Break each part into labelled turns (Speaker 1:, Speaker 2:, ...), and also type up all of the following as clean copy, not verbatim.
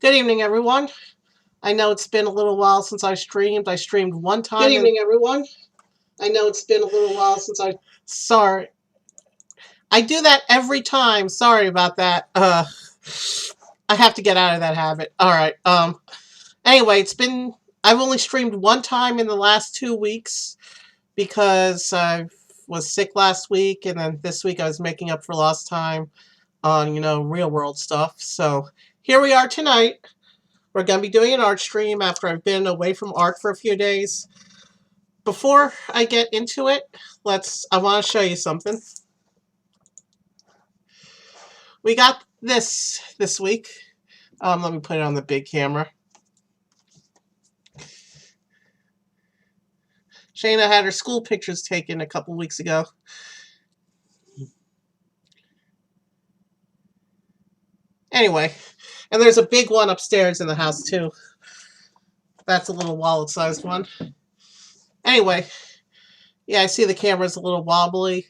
Speaker 1: Good evening, everyone. I know it's been a little while since I streamed. I streamed one time.
Speaker 2: Good evening, everyone. I know it's been a little while since I...
Speaker 1: Sorry. I do that every time. Sorry about that. I have to get out of that habit. Alright, anyway, I've only streamed one time in the last 2 weeks because I was sick last week, and then this week I was making up for lost time on, real world stuff. So, here we are tonight. We're going to be doing an art stream after I've been away from art for a few days. Before I get into it, I want to show you something. We got this week. Let me put it on the big camera. Shayna had her school pictures taken a couple weeks ago. Anyway, and there's a big one upstairs in the house too. That's a little wallet-sized one. Anyway, yeah, I see the camera's a little wobbly.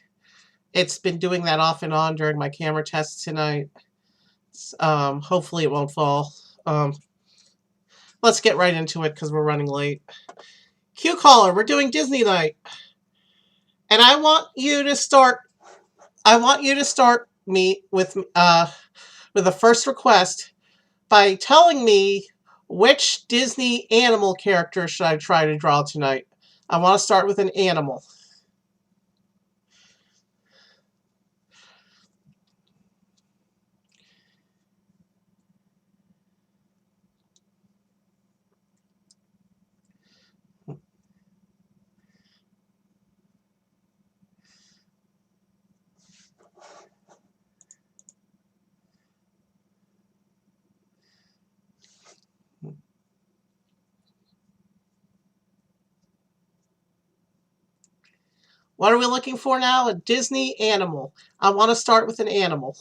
Speaker 1: It's been doing that off and on during my camera tests tonight. Hopefully it won't fall. Let's get right into it because we're running late. Q caller, we're doing Disney night. And I want you to start me with the first request by telling me which Disney animal character should I try to draw tonight. I want to start with an animal. What are we looking for now? A Disney animal. I want to start with an animal.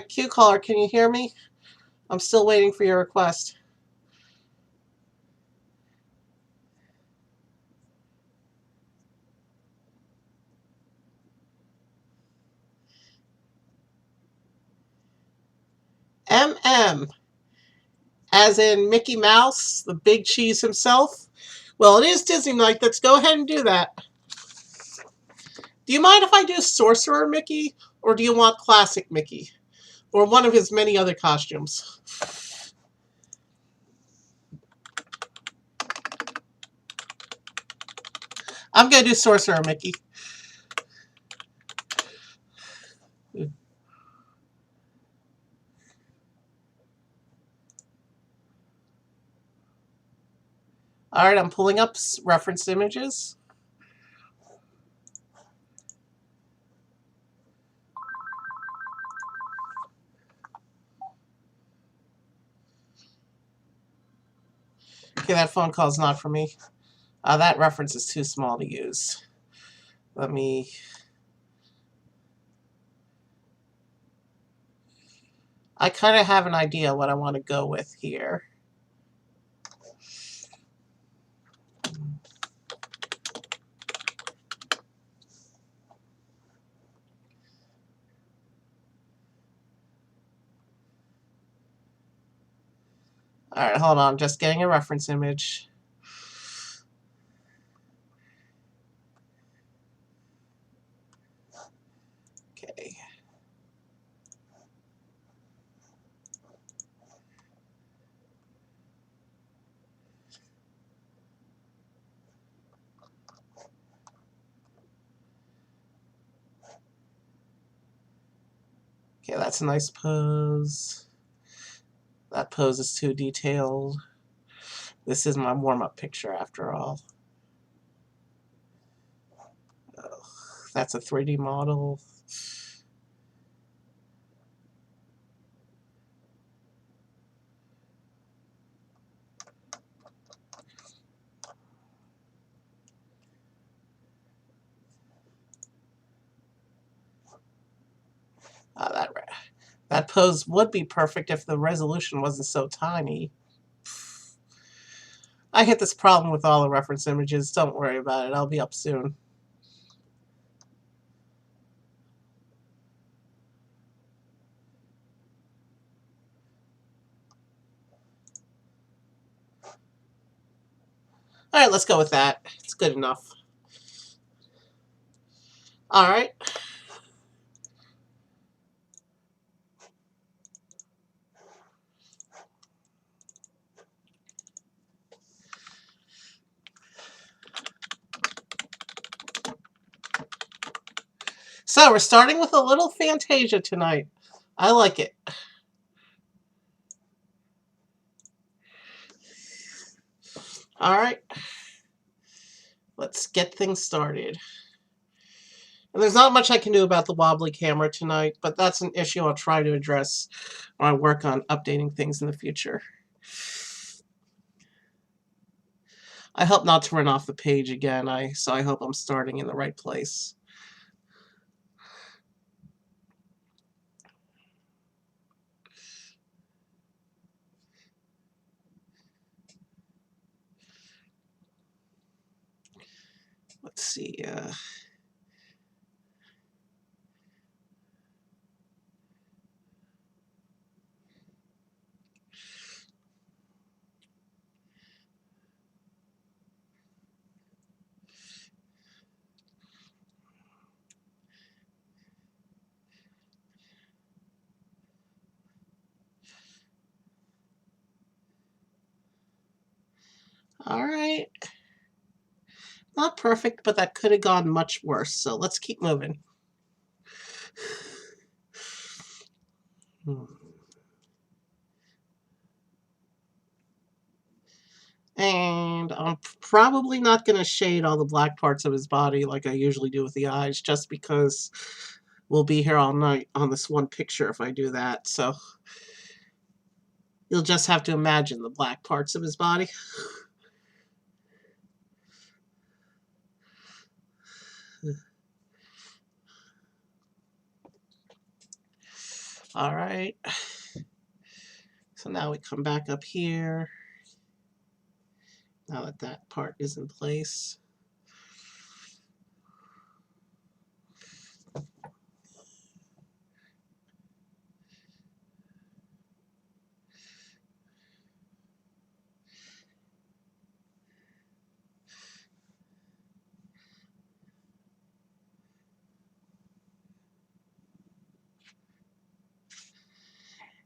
Speaker 1: Q caller, can you hear me? I'm still waiting for your request. MM, as in Mickey Mouse, the big cheese himself. Well, it is Disney night. Let's go ahead and do that. Do you mind if I do Sorcerer Mickey, or do you want Classic Mickey? Or one of his many other costumes? I'm going to do Sorcerer Mickey. Alright, I'm pulling up reference images. Okay, that phone call is not for me. That reference is too small to use. Let me... I kind of have an idea what I want to go with here. Alright, hold on. Just getting a reference image. Okay. Okay, that's a nice pose. That pose is too detailed. This is my warm-up picture after all. Oh, that's a 3D model. Uh, that pose would be perfect if the resolution wasn't so tiny. I hit this problem with all the reference images. Don't worry about it. I'll be up soon. All right, let's go with that. It's good enough. All right. So we're starting with a little Fantasia tonight. I like it. All right. Let's get things started. And there's not much I can do about the wobbly camera tonight, but that's an issue I'll try to address when I work on updating things in the future. I hope not to run off the page again, so I hope I'm starting in the right place. Let's see. All right. Not perfect, but that could have gone much worse, so let's keep moving. And I'm probably not going to shade all the black parts of his body like I usually do with the eyes, just because we'll be here all night on this one picture if I do that. So you'll just have to imagine the black parts of his body. All right. So now we come back up here. Now that that part is in place.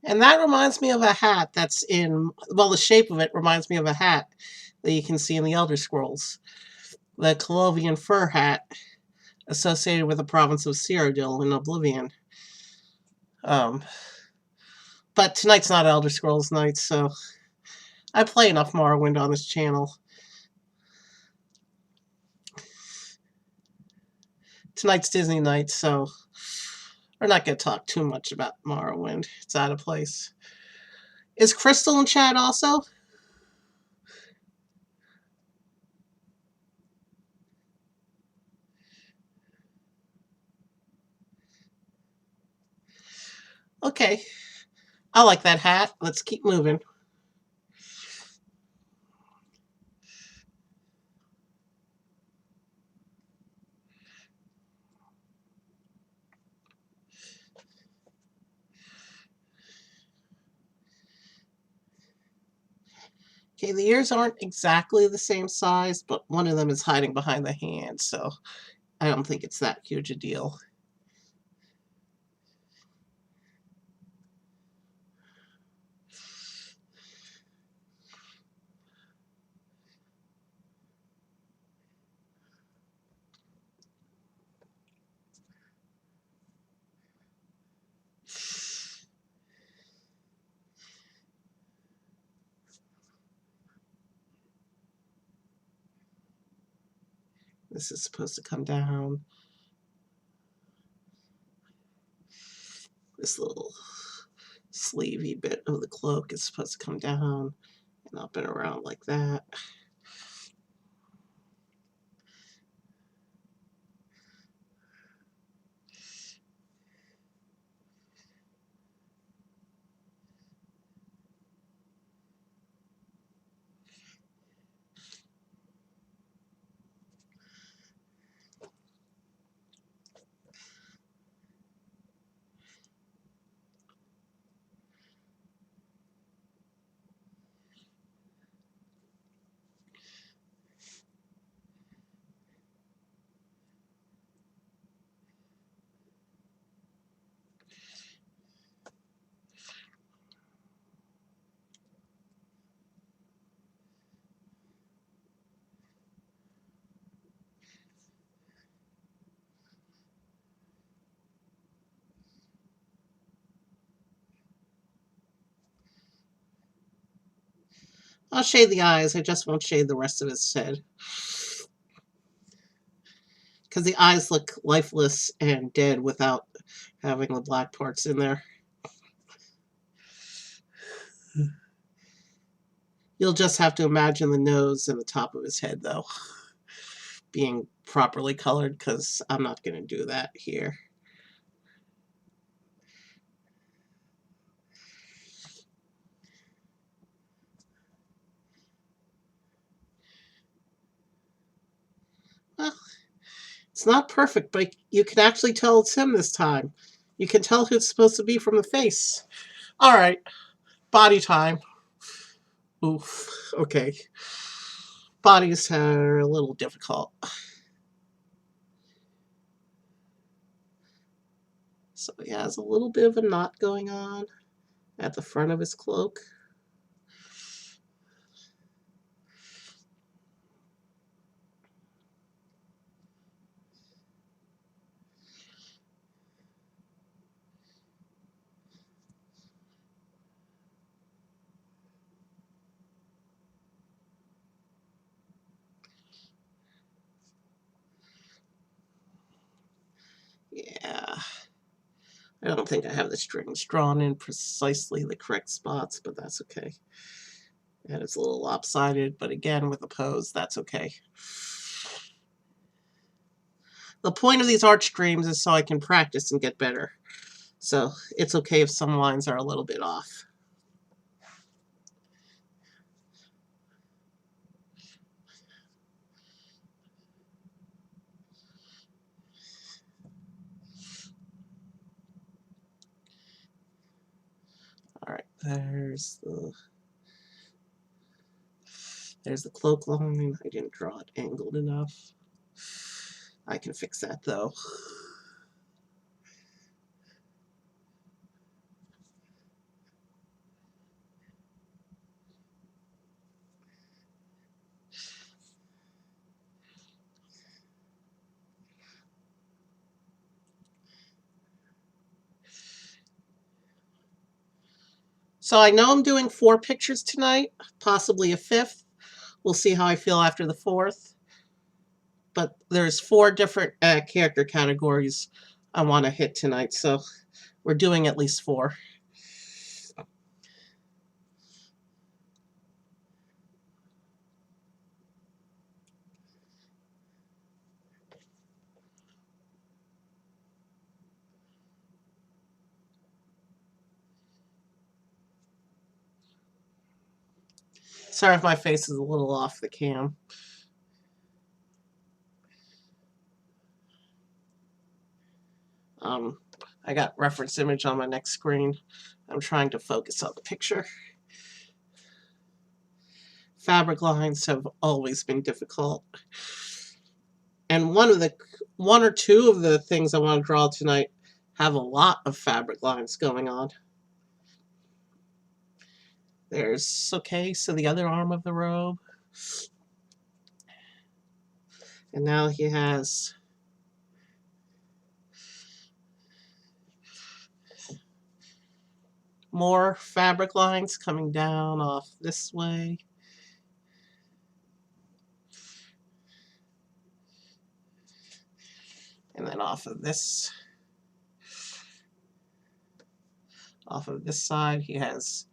Speaker 1: And that reminds me of a hat that's in, well, the shape of it reminds me of a hat that you can see in the Elder Scrolls. The Colovian fur hat associated with the province of Cyrodiil in Oblivion. But tonight's not Elder Scrolls night, so I play enough Morrowind on this channel. Tonight's Disney night, so we're not going to talk too much about Morrowind. It's out of place. Is Crystal in chat also? Okay. I like that hat. Let's keep moving. Okay, the ears aren't exactly the same size, but one of them is hiding behind the hand, so I don't think it's that huge a deal. This is supposed to come down. This little sleevey bit of the cloak is supposed to come down and up and around like that. I'll shade the eyes, I just won't shade the rest of his head. Because the eyes look lifeless and dead without having the black parts in there. You'll just have to imagine the nose and the top of his head, though, being properly colored, because I'm not going to do that here. Well, it's not perfect, but you can actually tell it's him this time. You can tell who it's supposed to be from the face. All right, body time. Oof, okay. Bodies are a little difficult. So he has a little bit of a knot going on at the front of his cloak. Yeah. I don't think I have the strings drawn in precisely the correct spots, but that's okay. And it's a little lopsided, but again, with a pose, that's okay. The point of these art streams is so I can practice and get better. So it's okay if some lines are a little bit off. All right, there's the cloak line. I didn't draw it angled enough. I can fix that though. So I know I'm doing 4 pictures tonight, possibly a 5th. We'll see how I feel after the 4th. But there's 4 different character categories I want to hit tonight, so we're doing at least 4. Sorry if my face is a little off the cam. I got reference image on my next screen. I'm trying to focus on the picture. Fabric lines have always been difficult. And one or two of the things I want to draw tonight have a lot of fabric lines going on. There's, okay, so the other arm of the robe. And now he has more fabric lines coming down off this way. And then off of this side, he has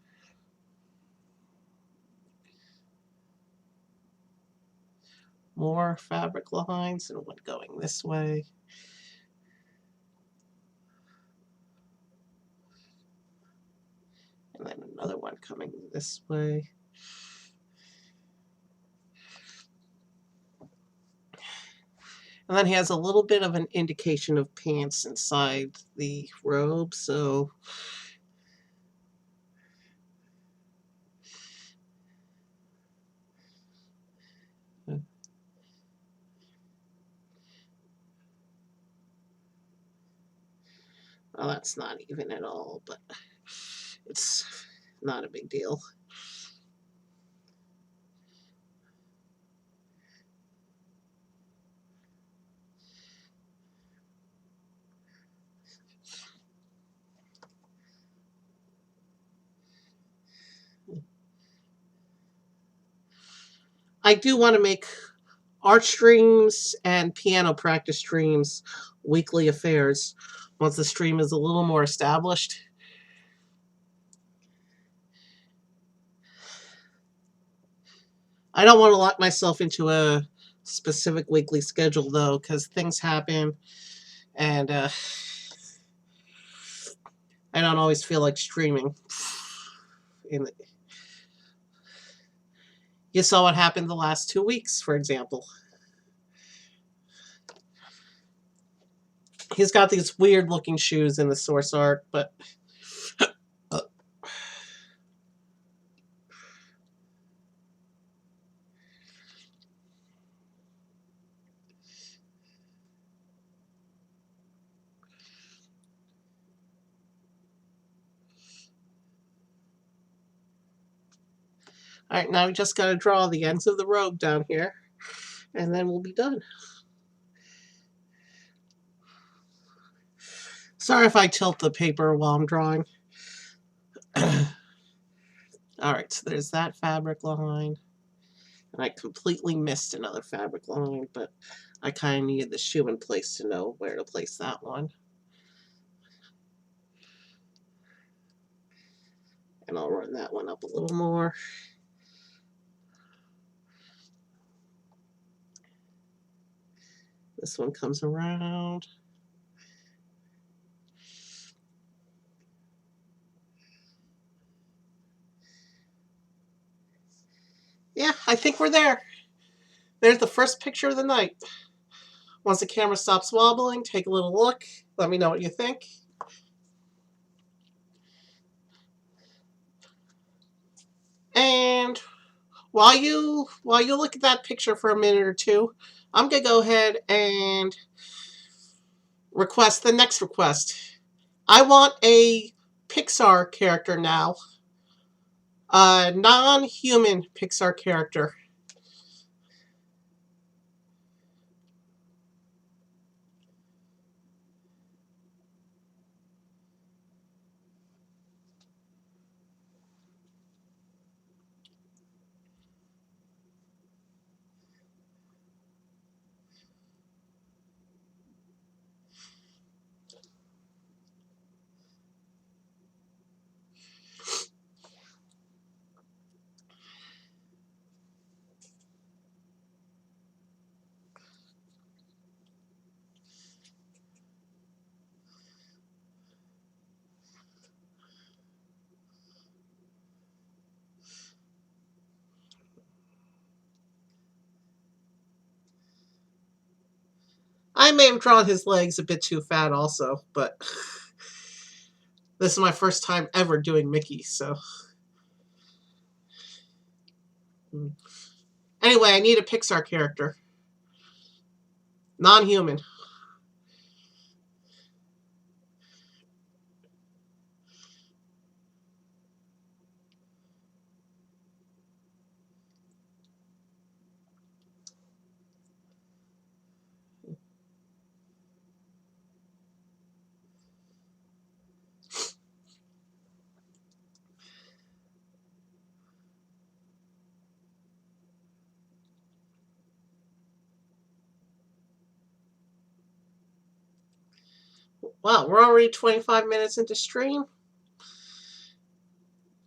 Speaker 1: more fabric lines and one going this way. And then another one coming this way. And then he has a little bit of an indication of pants inside the robe, so well, that's not even at all, but it's not a big deal. I do want to make art streams and piano practice streams weekly affairs once the stream is a little more established. I don't want to lock myself into a specific weekly schedule though, because things happen and I don't always feel like streaming. You saw what happened the last 2 weeks, for example. He's got these weird looking shoes in the source art, but all right, now we just got to draw the ends of the robe down here, and then we'll be done. Sorry if I tilt the paper while I'm drawing. All right, so there's that fabric line. And I completely missed another fabric line, but I kind of needed the shoe in place to know where to place that one. And I'll run that one up a little more. This one comes around. Yeah, I think we're there. There's the first picture of the night. Once the camera stops wobbling, take a little look. Let me know what you think. And while you look at that picture for a minute or two, I'm gonna go ahead and request the next request. I want a Pixar character now. A non-human Pixar character. I may have drawn his legs a bit too fat also, but this is my first time ever doing Mickey, so. Anyway, I need a Pixar character. Non-human. Wow, we're already 25 minutes into stream.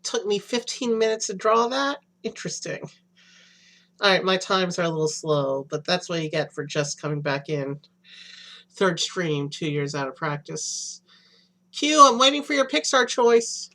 Speaker 1: Took me 15 minutes to draw that. Interesting. Alright, my times are a little slow, but that's what you get for just coming back in. Third stream, 2 years out of practice. Q, I'm waiting for your Pixar choice.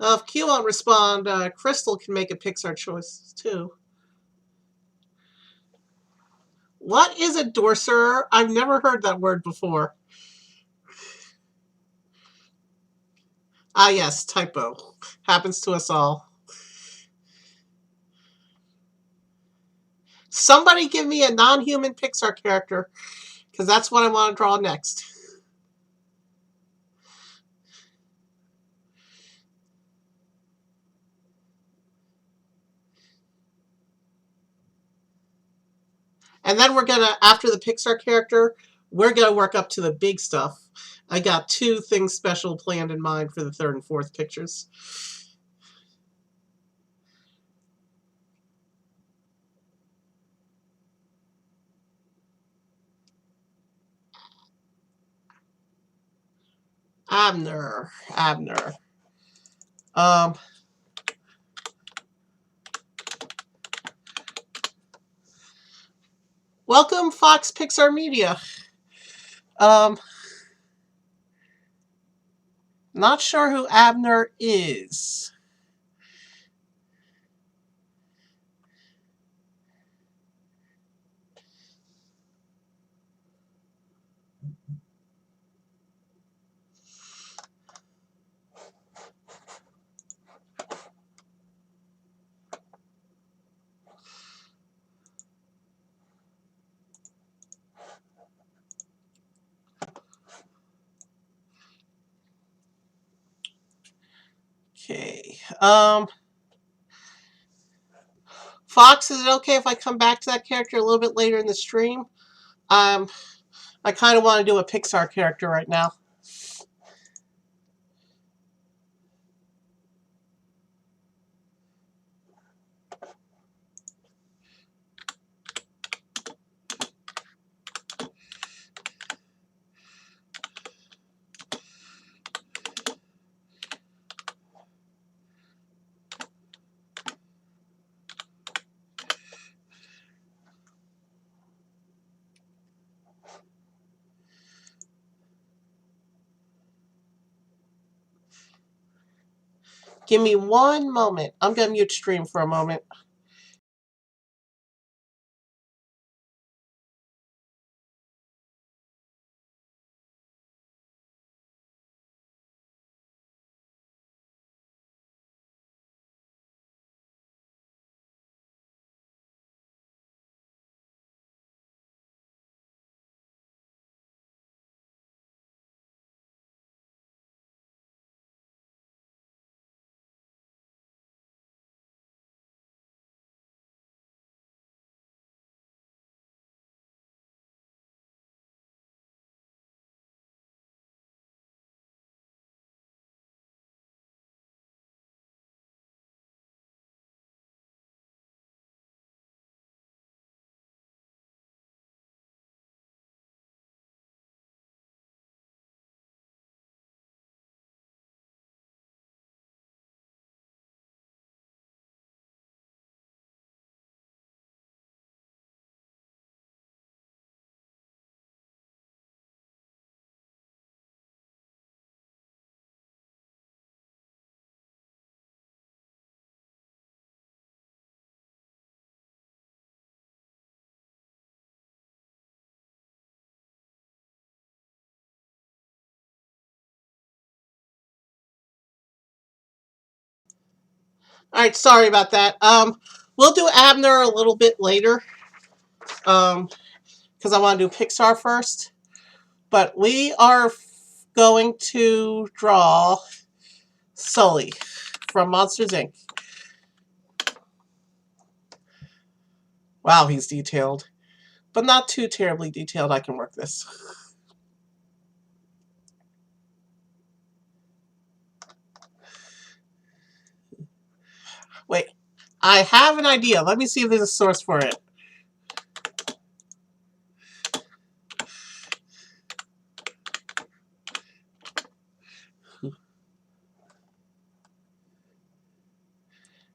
Speaker 1: If Q won't respond, Crystal can make a Pixar choice too. What is a dorser? I've never heard that word before. Ah, yes, typo. Happens to us all. Somebody give me a non-human Pixar character, because that's what I want to draw next. And then we're going to, after the Pixar character, we're going to work up to the big stuff. I got 2 things special planned in mind for the 3rd and 4th pictures. Abner. Welcome, Fox Pixar Media. Not sure who Abner is. Okay. Fox, is it okay if I come back to that character a little bit later in the stream? I kind of want to do a Pixar character right now. Give me one moment. I'm going to mute stream for a moment. All right, sorry about that. We'll do Abner a little bit later, because I want to do Pixar first. But we are going to draw Sully from Monsters, Inc. Wow, he's detailed. But not too terribly detailed. I can work this. Wait, I have an idea. Let me see if there's a source for it.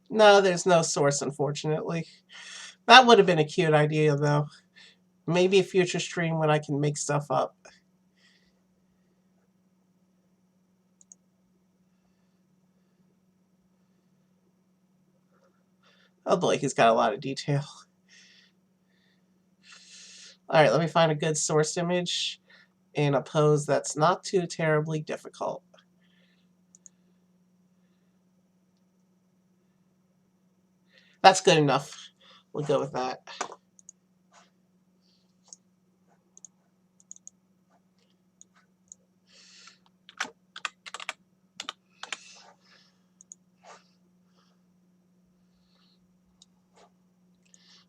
Speaker 1: No, there's no source, unfortunately. That would have been a cute idea, though. Maybe a future stream when I can make stuff up. Oh boy, he's got a lot of detail. Alright, let me find a good source image in a pose that's not too terribly difficult. That's good enough. We'll go with that.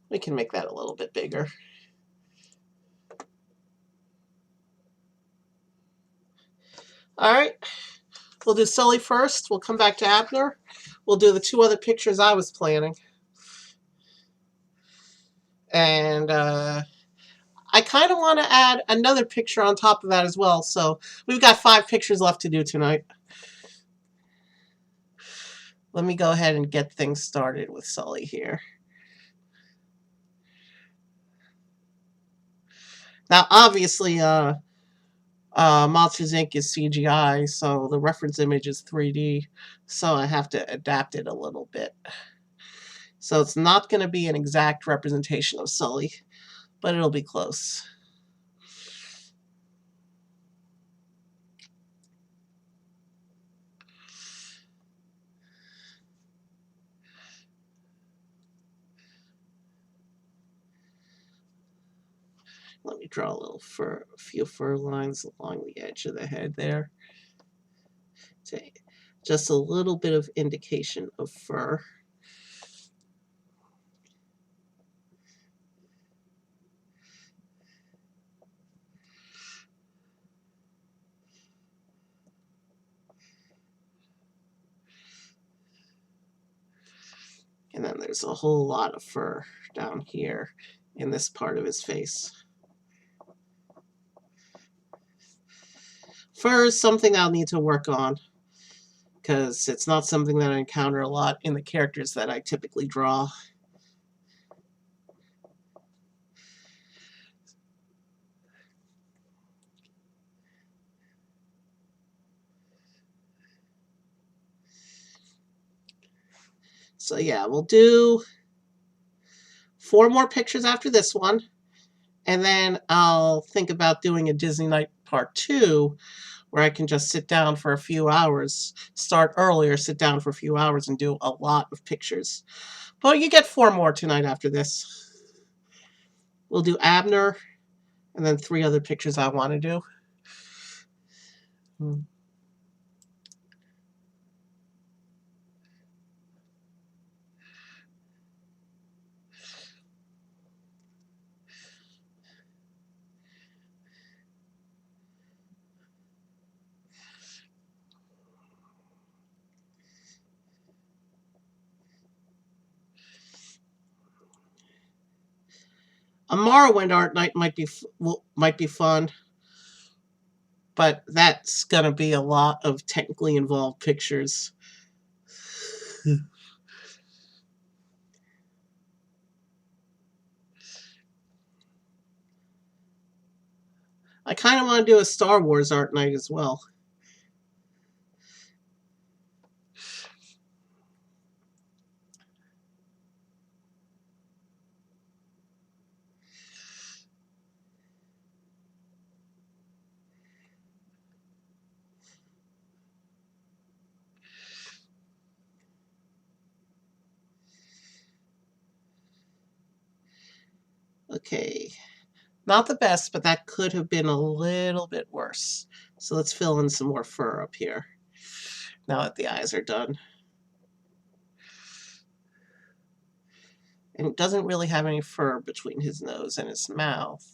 Speaker 1: We can make that a little bit bigger. Alright, we'll do Sully first. We'll come back to Abner. We'll do the two other pictures I was planning. And I kind of want to add another picture on top of that as well. So we've got 5 pictures left to do tonight. Let me go ahead and get things started with Sully here. Now, obviously, Monsters, Inc. is CGI, so the reference image is 3D, so I have to adapt it a little bit. So it's not going to be an exact representation of Sully, but it'll be close. Let me draw a few fur lines along the edge of the head there. Just a little bit of indication of fur. And then there's a whole lot of fur down here in this part of his face. Fur is something I'll need to work on because it's not something that I encounter a lot in the characters that I typically draw. So yeah, we'll do 4 more pictures after this one. And then I'll think about doing a Disney Night Part 2 where I can just sit down for a few hours, start earlier, sit down for a few hours and do a lot of pictures. But you get 4 more tonight after this. We'll do Abner and then 3 other pictures I want to do. A Morrowind art night might be fun, but that's gonna be a lot of technically involved pictures. I kind of want to do a Star Wars art night as well. Okay, not the best, but that could have been a little bit worse. So let's fill in some more fur up here. Now that the eyes are done. And it doesn't really have any fur between his nose and his mouth.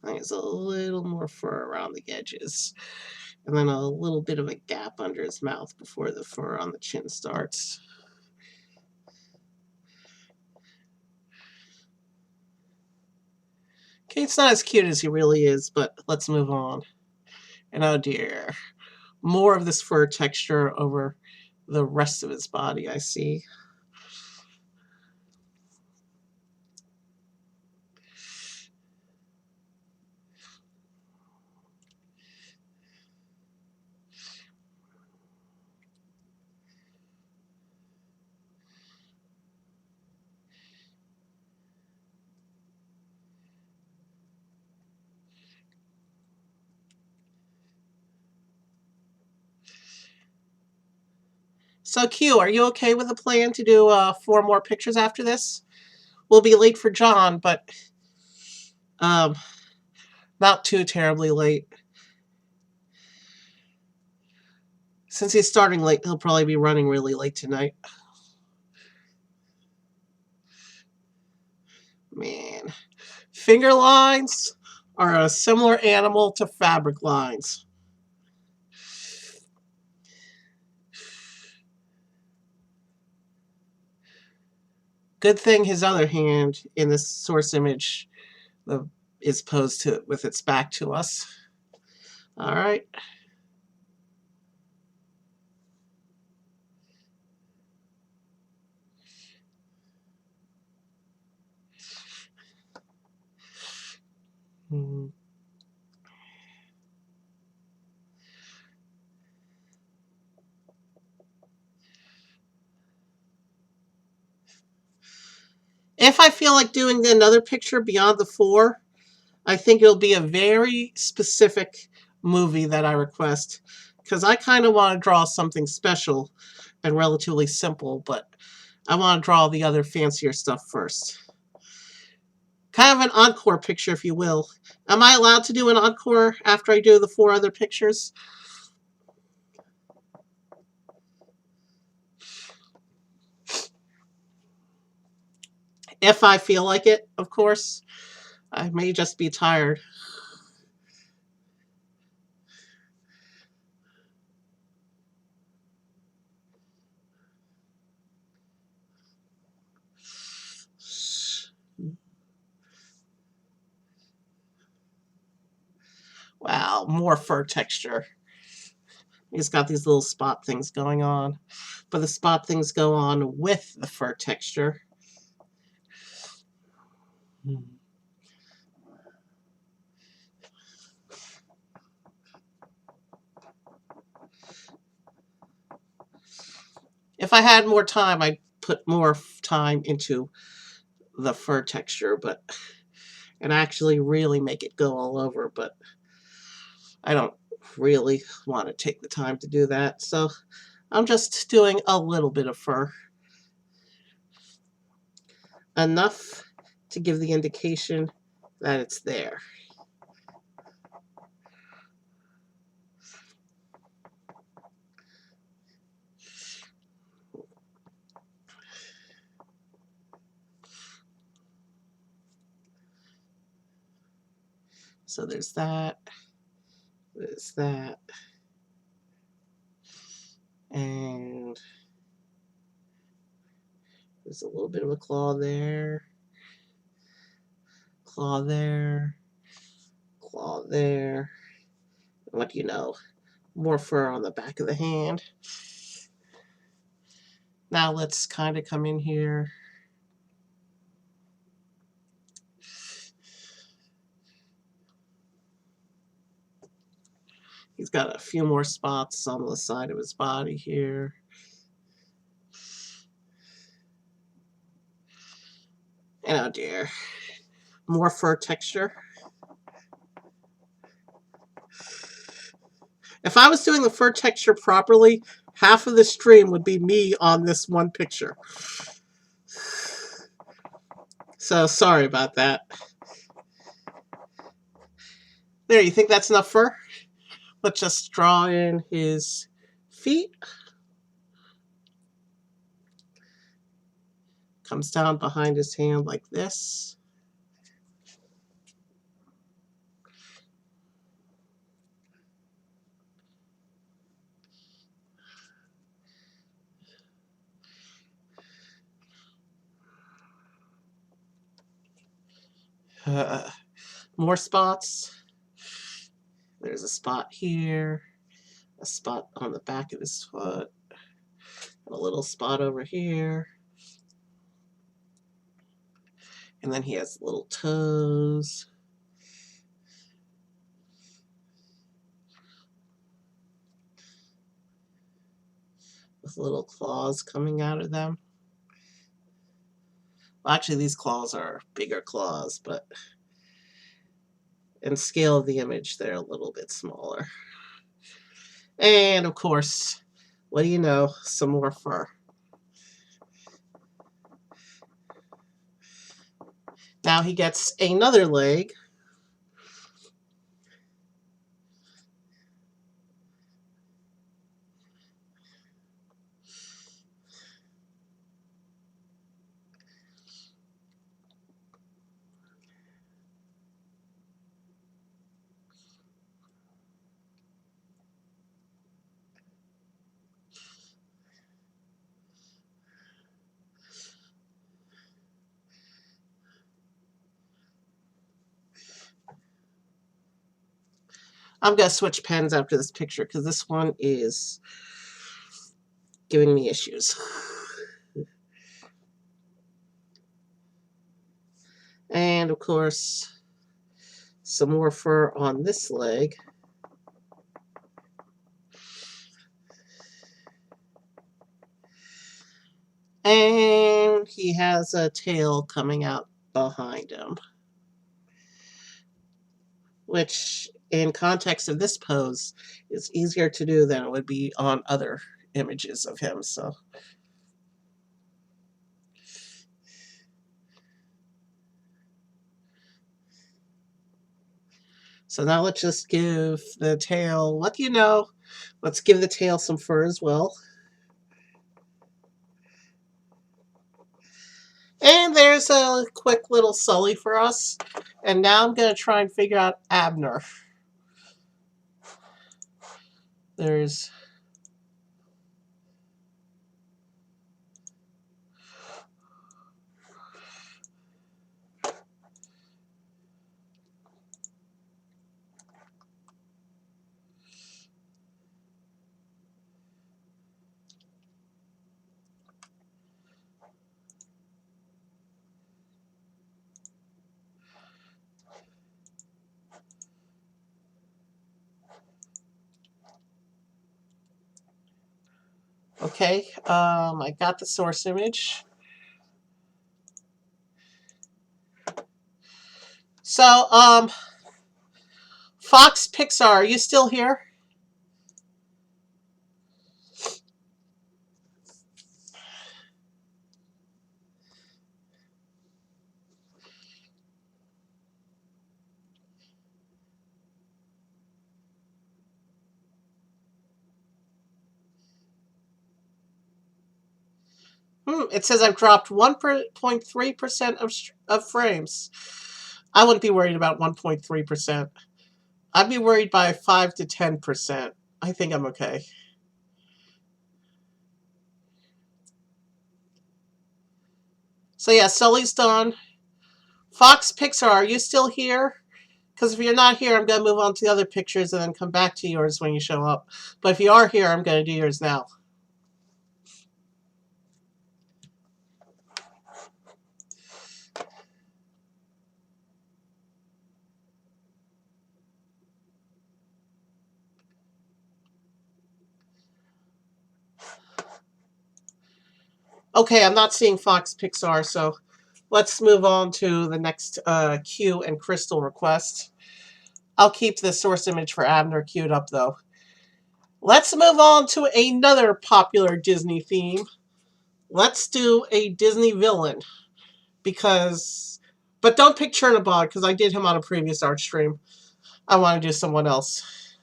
Speaker 1: There's a little more fur around the edges. And then a little bit of a gap under his mouth before the fur on the chin starts. Okay, it's not as cute as he really is, but let's move on. And oh dear, more of this fur texture over the rest of his body, I see. So Q, are you okay with the plan to do 4 more pictures after this? We'll be late for John, but um, not too terribly late. Since he's starting late, he'll probably be running really late tonight. Man, finger lines are a similar animal to fabric lines. Good thing his other hand in this source image is posed to with its back to us. All right. If I feel like doing another picture beyond the 4, I think it'll be a very specific movie that I request, because I kind of want to draw something special and relatively simple, but I want to draw the other fancier stuff first. Kind of an encore picture, if you will. Am I allowed to do an encore after I do the 4 other pictures? If I feel like it, of course. I may just be tired. Wow, more fur texture. He's got these little spot things going on. But the spot things go on with the fur texture. If I had more time, I'd put more time into the fur texture, and actually really make it go all over, but I don't really want to take the time to do that, so I'm just doing a little bit of fur. Enough to give the indication that it's there. So there's that. There's that. And there's a little bit of a claw there. Claw there. Claw there. What do you know? More fur on the back of the hand. Now let's kind of come in here. He's got a few more spots on the side of his body here. And oh dear. More fur texture. If I was doing the fur texture properly, half of the stream would be me on this one picture. So sorry about that. There, you think that's enough fur? Let's just draw in his feet. Comes down behind his hand like this. More spots. There's a spot here, a spot on the back of his foot, a little spot over here. And then he has little toes. With little claws coming out of them. Well, actually, these claws are bigger claws, but in scale of the image, they're a little bit smaller. And of course, what do you know? Some more fur. Now he gets another leg. I'm going to switch pens after this picture because this one is giving me issues. And of course, some more fur on this leg. And he has a tail coming out behind him, which in context of this pose is easier to do than it would be on other images of him. So now let's just give the tail, what do you know? Let's give the tail some fur as well. And there's a quick little Sully for us. And now I'm going to try and figure out Abner. There's... Okay, I got the source image. So, Fox Pixar, are you still here? It says I've dropped 1.3% of frames. I wouldn't be worried about 1.3%. I'd be worried by 5 to 10%. I think I'm okay. So yeah, Sully's done. Fox Pixar, are you still here? Because if you're not here, I'm going to move on to the other pictures and then come back to yours when you show up. But if you are here, I'm going to do yours now. Okay, I'm not seeing Fox Pixar, so let's move on to the next Q and Crystal request. I'll keep the source image for Abner queued up, though. Let's move on to another popular Disney theme. Let's do a Disney villain. But don't pick Chernabog, because I did him on a previous art stream. I want to do someone else.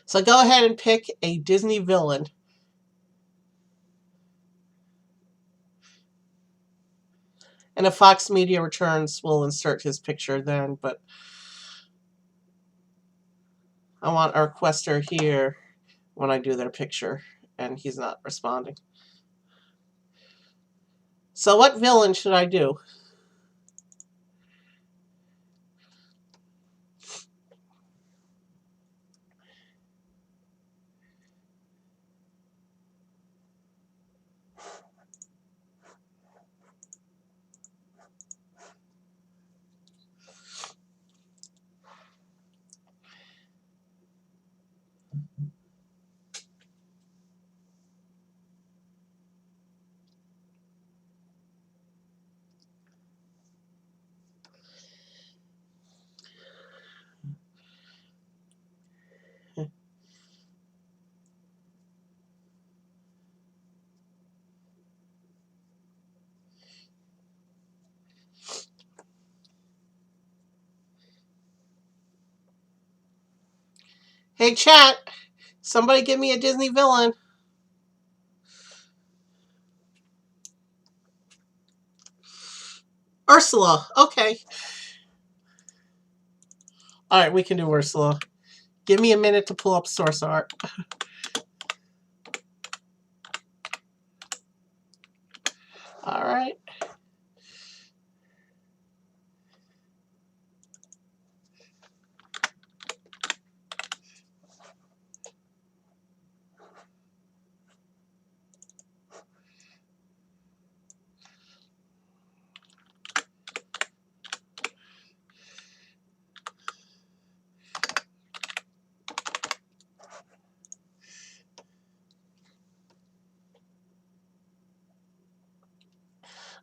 Speaker 1: So go ahead and pick a Disney villain. And if Fox Media returns, we'll insert his picture then, but I want our quester here when I do their picture, and he's not responding. So what villain should I do? Hey chat, somebody give me a Disney villain. Ursula, okay. Alright, we can do Ursula. Give me a minute to pull up source art. Alright.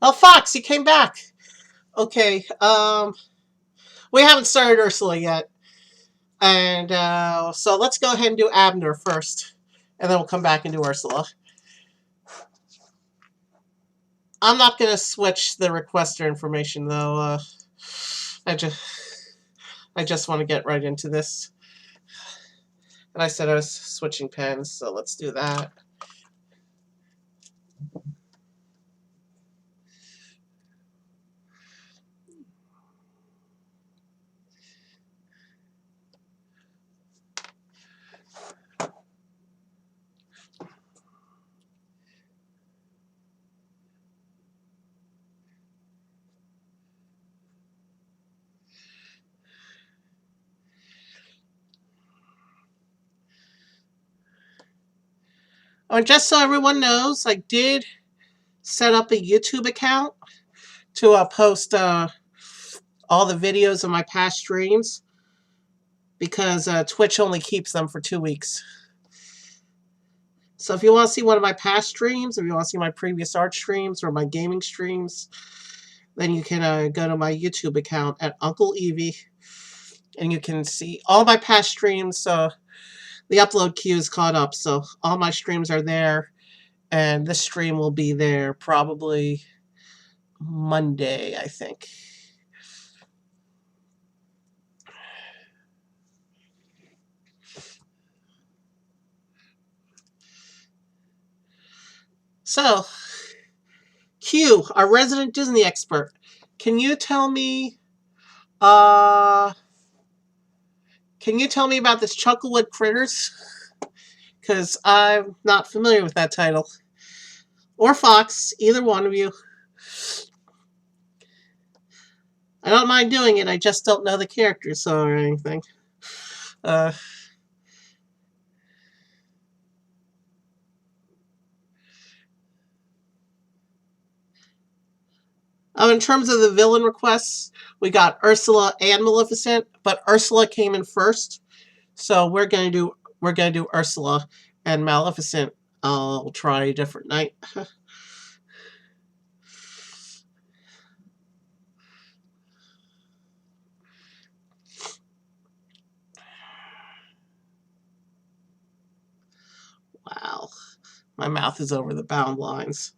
Speaker 1: Oh, Fox, you came back. Okay, we haven't started Ursula yet. And so let's go ahead and do Abner first. And then we'll come back and do Ursula. I'm not going to switch the requester information, though. I just want to get right into this. And I said I was switching pens, so let's do that. Oh, and just so everyone knows, I did set up a YouTube account to post all the videos of my past streams, because Twitch only keeps them for 2 weeks. So if you want to see one of my past streams, if you want to see my previous art streams or my gaming streams, then you can go to my YouTube account at Uncle Evie, and you can see all my past streams. So the upload queue is caught up, so all my streams are there, and this stream will be there probably Monday, I think. So, Q, our resident Disney expert, can you tell me about this Chucklewood Critters? Because I'm not familiar with that title. Or Fox, either one of you. I don't mind doing it, I just don't know the characters or anything. In terms of the villain requests, we got Ursula and Maleficent, but Ursula came in first, so we're gonna do Ursula, and Maleficent I'll try a different night. My mouth is over the bound lines.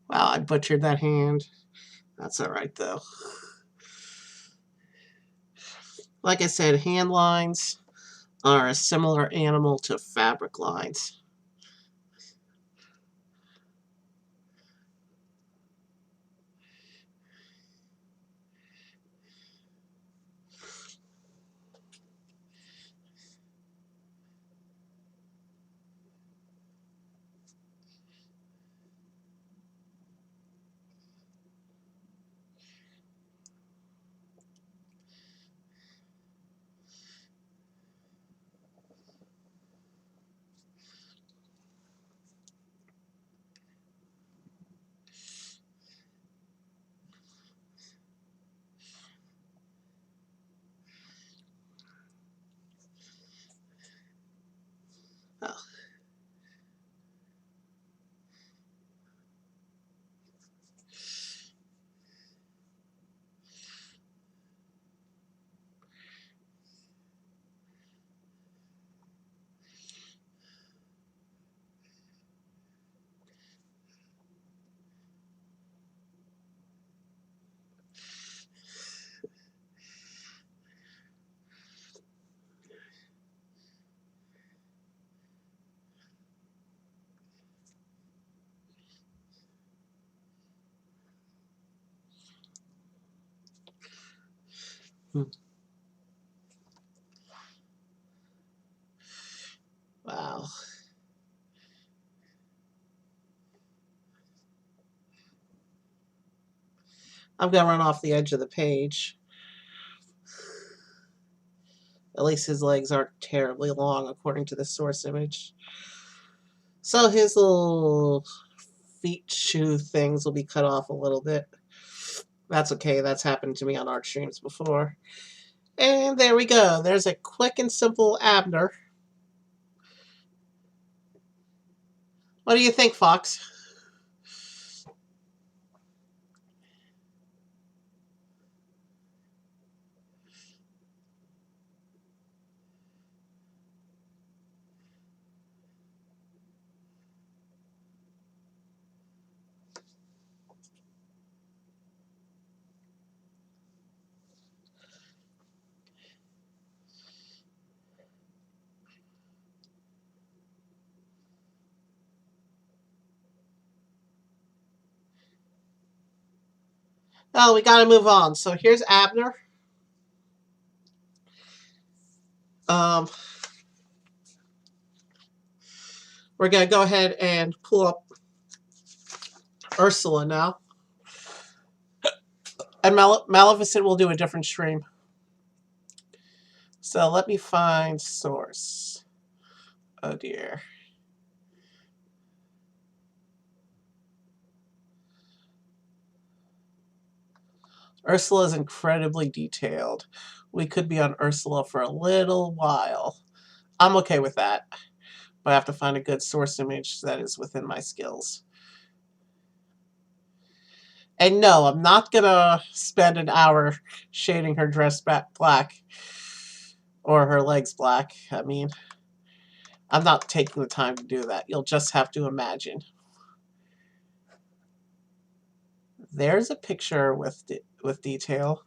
Speaker 1: Wow, I butchered that hand. That's all right, though. Like I said, hand lines are a similar animal to fabric lines. Oh. Wow. I'm going to run off the edge of the page. At least his legs aren't terribly long, according to the source image. So his little feet shoe things will be cut off a little bit. That's okay. That's happened to me on art streams before. And there we go. There's a quick and simple Abner. What do you think, Fox? Oh, we got to move on. So here's Abner. We're going to go ahead and pull up Ursula now. And Maleficent will do a different stream. So let me find source. Oh dear. Ursula is incredibly detailed. We could be on Ursula for a little while. I'm okay with that. But I have to find a good source image that is within my skills. And no, I'm not going to spend an hour shading her dress back black. Or her legs black. I mean, I'm not taking the time to do that. You'll just have to imagine. There's a picture with detail.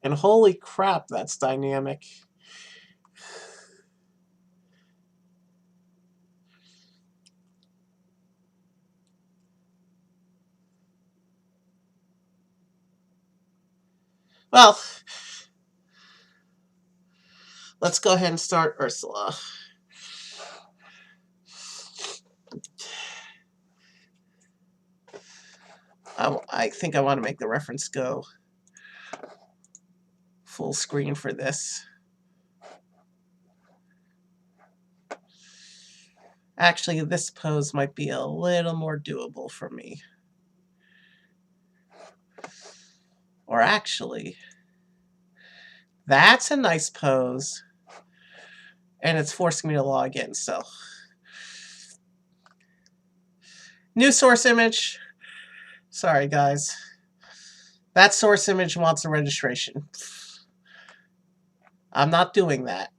Speaker 1: And holy crap, that's dynamic. Well, let's go ahead and start Ursula. I think I want to make the reference go full screen for this. Actually, this pose might be a little more doable for me. Or actually, that's a nice pose. And it's forcing me to log in, so. New source image. Sorry, guys. That source image wants a registration. I'm not doing that.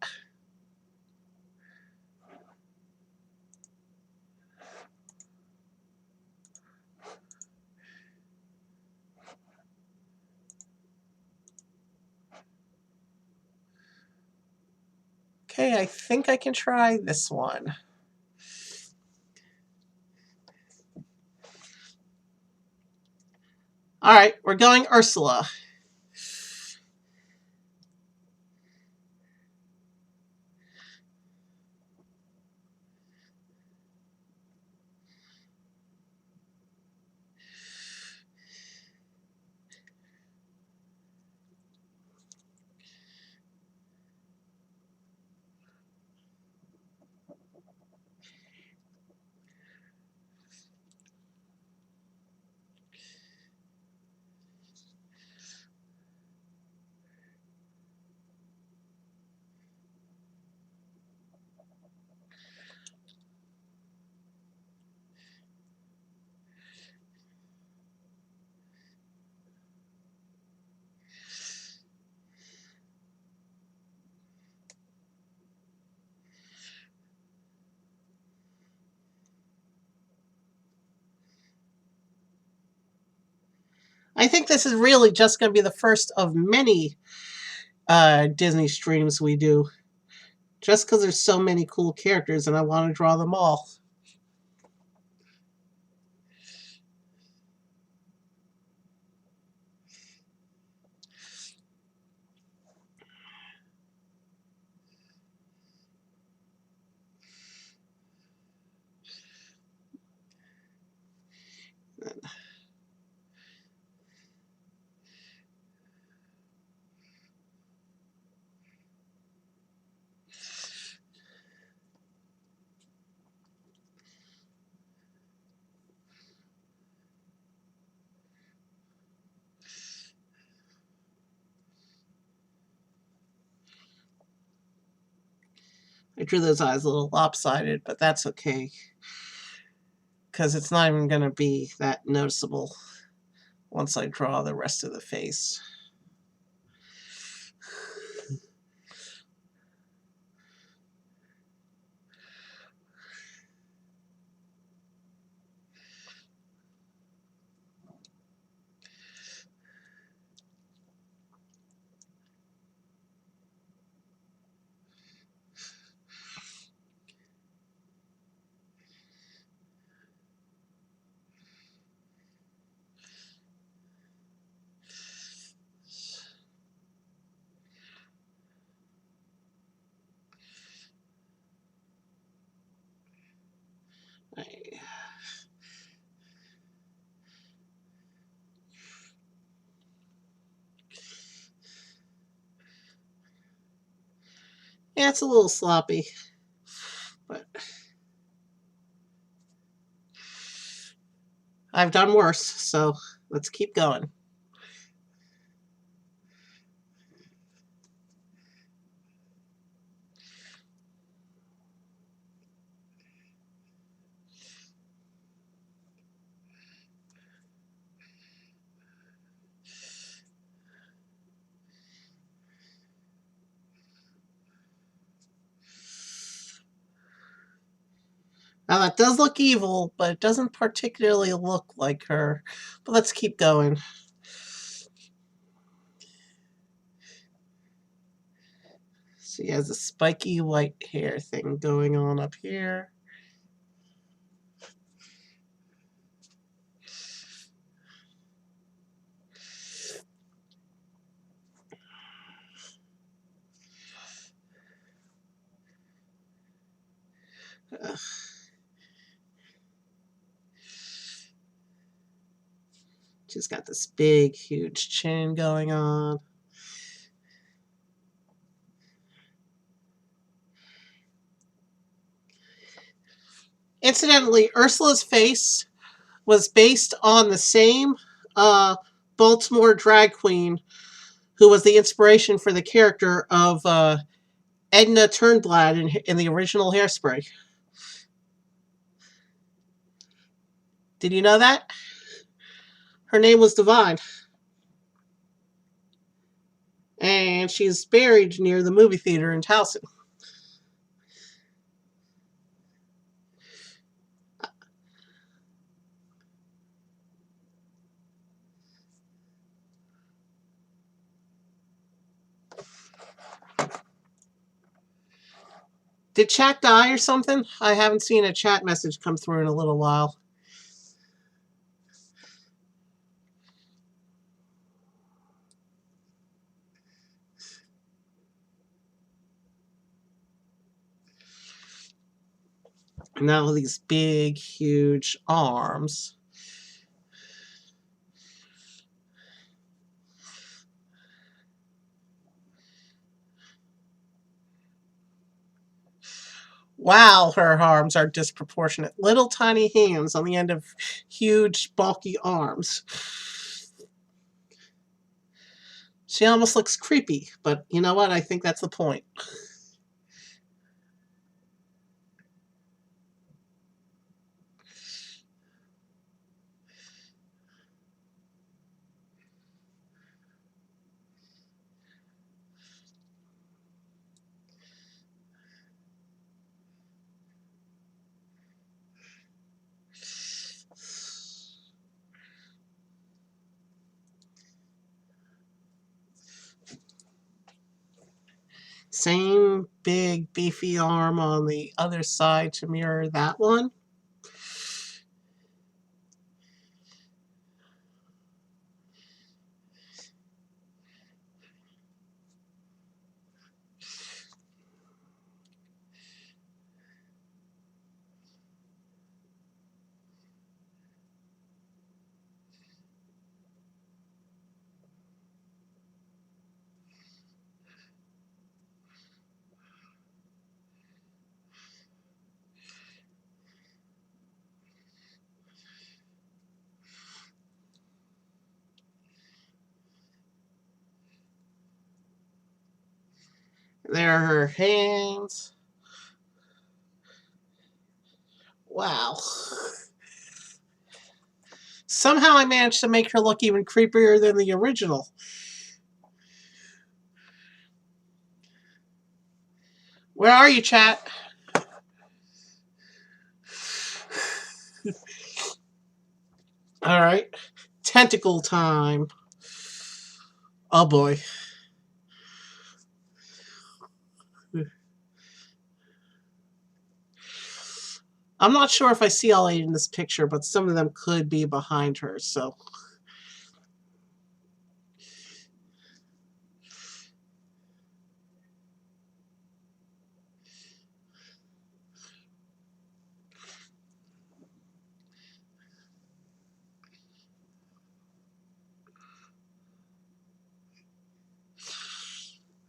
Speaker 1: Okay, I think I can try this one. All right, we're going Ursula. I think this is really just going to be the first of many Disney streams we do. Just because there's so many cool characters and I want to draw them all. I drew those eyes a little lopsided, but that's okay. Because it's not even going to be that noticeable once I draw the rest of the face. Yeah, it's a little sloppy, but I've done worse, so let's keep going. Now that does look evil, but it doesn't particularly look like her. But let's keep going. She has a spiky white hair thing going on up here. She's got this big, huge chin going on. Incidentally, Ursula's face was based on the same Baltimore drag queen who was the inspiration for the character of Edna Turnblad in the original Hairspray. Did you know that? Her name was Divine. And she's buried near the movie theater in Towson. Did chat die or something? I haven't seen a chat message come through in a little while. Now these big, huge arms. Wow, her arms are disproportionate. Little tiny hands on the end of huge, bulky arms. She almost looks creepy, but you know what? I think that's the point. Same big, beefy arm on the other side to mirror that one. There are her hands. Wow. Somehow I managed to make her look even creepier than the original. Where are you, chat? All right. Tentacle time. Oh boy. I'm not sure if I see all eight in this picture, but some of them could be behind her, so.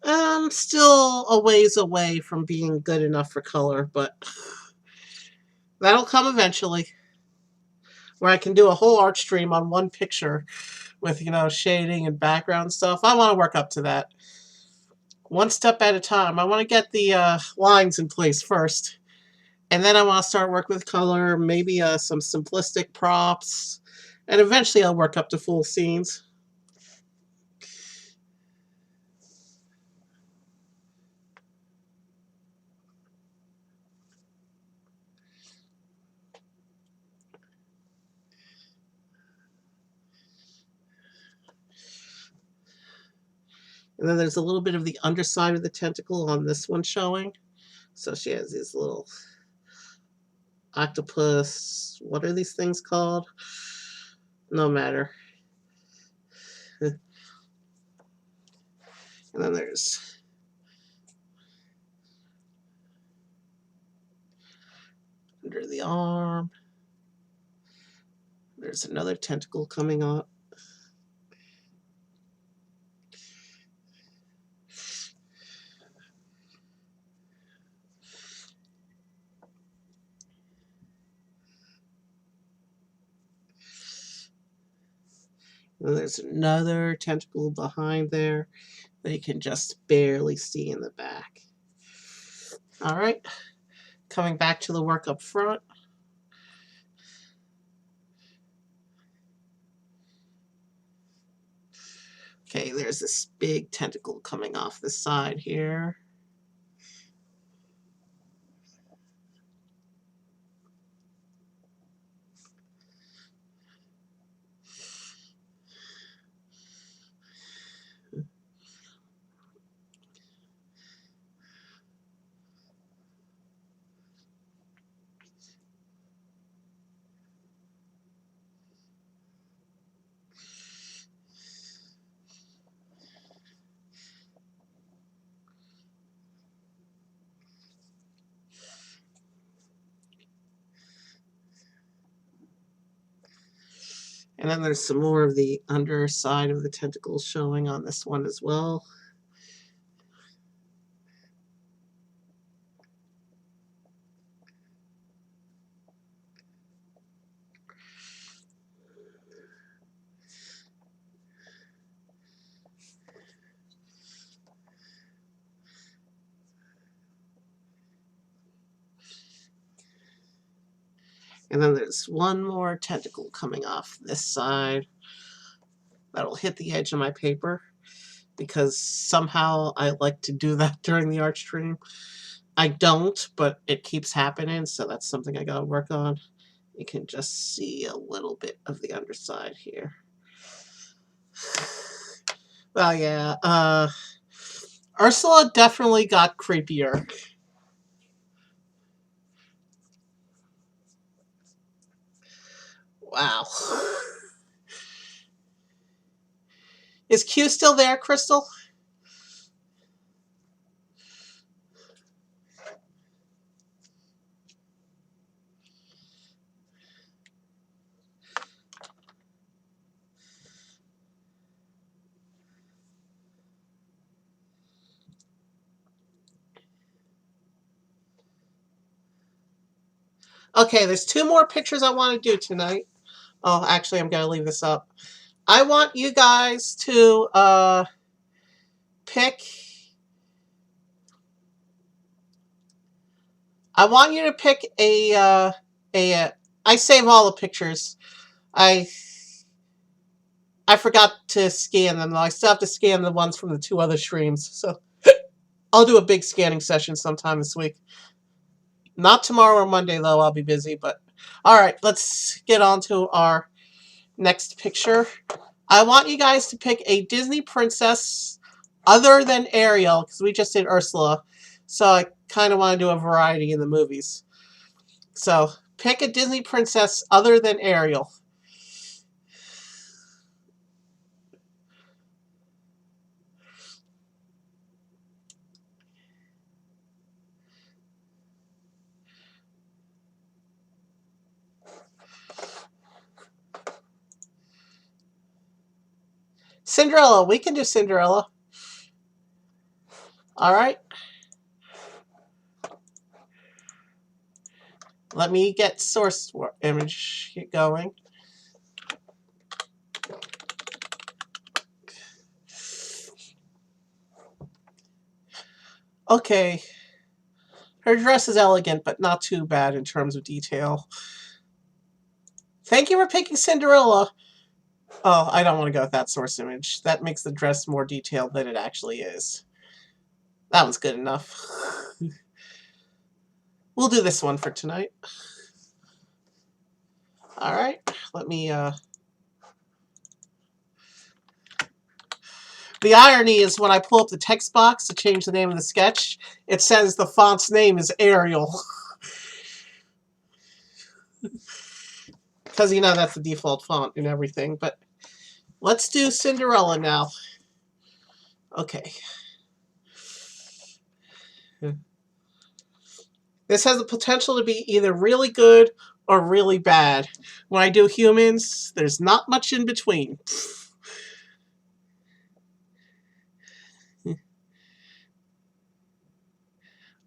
Speaker 1: I'm still a ways away from being good enough for color, but that'll come eventually. Where I can do a whole art stream on one picture with, shading and background stuff. I want to work up to that. One step at a time. I want to get the lines in place first. And then I want to start working with color, maybe some simplistic props. And eventually I'll work up to full scenes. And then there's a little bit of the underside of the tentacle on this one showing. So she has these little octopus. What are these things called? No matter. And then there's under the arm. There's another tentacle coming up. And there's another tentacle behind there that you can just barely see in the back. All right, coming back to the work up front. Okay, there's this big tentacle coming off the side here. And then there's some more of the underside of the tentacles showing on this one as well. And then there's one more tentacle coming off this side that'll hit the edge of my paper because somehow I like to do that during the art stream. I don't, but it keeps happening, so that's something I gotta work on. You can just see a little bit of the underside here. Well, yeah, Ursula definitely got creepier. Wow. Is Q still there, Crystal? Okay, there's two more pictures I want to do tonight. Oh, actually, I'm going to leave this up. I want you guys to pick... I want you to pick I save all the pictures. I forgot to scan them, though. I still have to scan the ones from the two other streams. So I'll do a big scanning session sometime this week. Not tomorrow or Monday, though. I'll be busy. But all right, let's get on to our next picture. I want you guys to pick a Disney princess other than Ariel, because we just did Ursula. So I kind of want to do a variety in the movies. So pick a Disney princess other than Ariel. Cinderella. We can do Cinderella. All right. Let me get source image going. Okay. Her dress is elegant, but not too bad in terms of detail. Thank you for picking Cinderella. Oh, I don't want to go with that source image. That makes the dress more detailed than it actually is. That one's good enough. We'll do this one for tonight. All right. Let me... The irony is when I pull up the text box to change the name of the sketch, it says the font's name is Arial. Because, you know, that's the default font and everything. But let's do Cinderella now. Okay. This has the potential to be either really good or really bad. When I do humans, there's not much in between.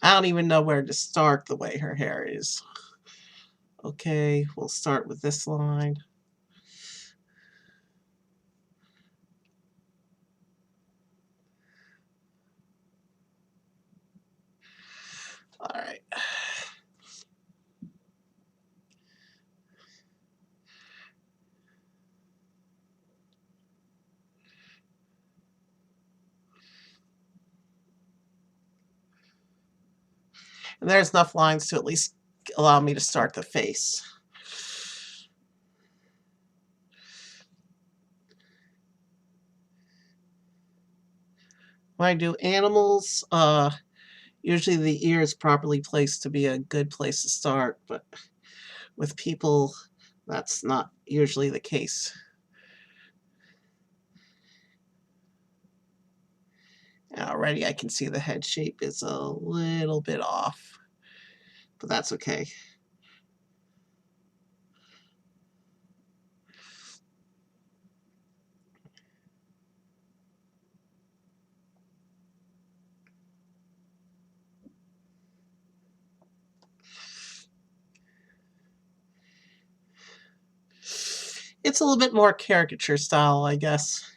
Speaker 1: I don't even know where to start the way her hair is. Okay, we'll start with this line. And there's enough lines to at least allow me to start the face. When I do animals, usually the ear is properly placed to be a good place to start, but with people, that's not usually the case. Already I can see the head shape is a little bit off, but that's okay. It's a little bit more caricature style, I guess.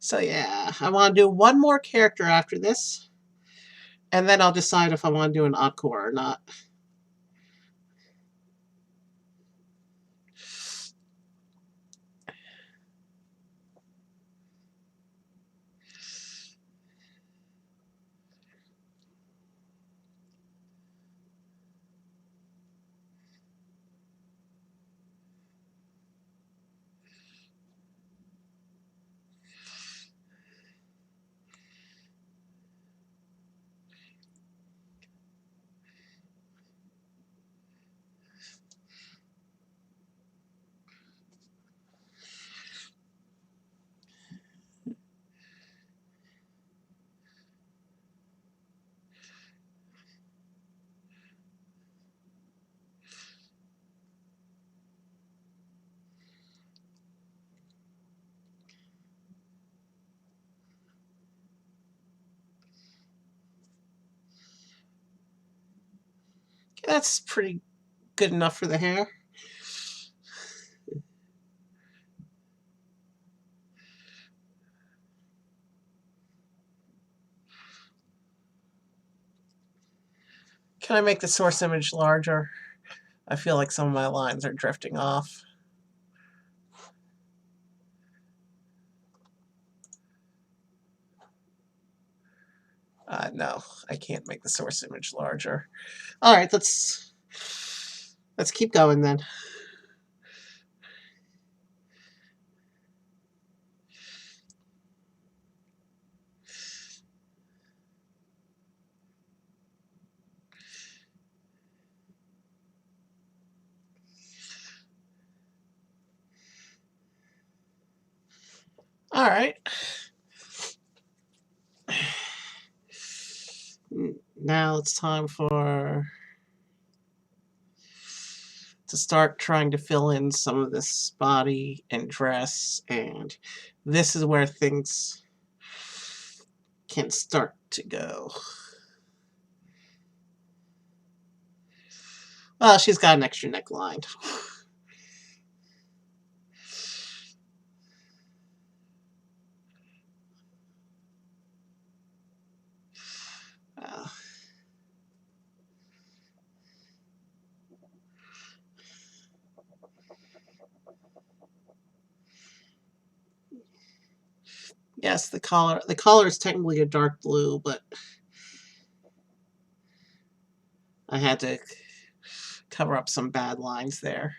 Speaker 1: So yeah, I want to do one more character after this, and then I'll decide if I want to do an encore or not. That's pretty good enough for the hair. Can I make the source image larger? I feel like some of my lines are drifting off. No, I can't make the source image larger. All right, let's keep going then. All right. Now it's time to start trying to fill in some of this body and dress, and this is where things can start to go. Well, she's got an extra neckline. Uh, yes, the collar. The collar is technically a dark blue, but I had to cover up some bad lines there.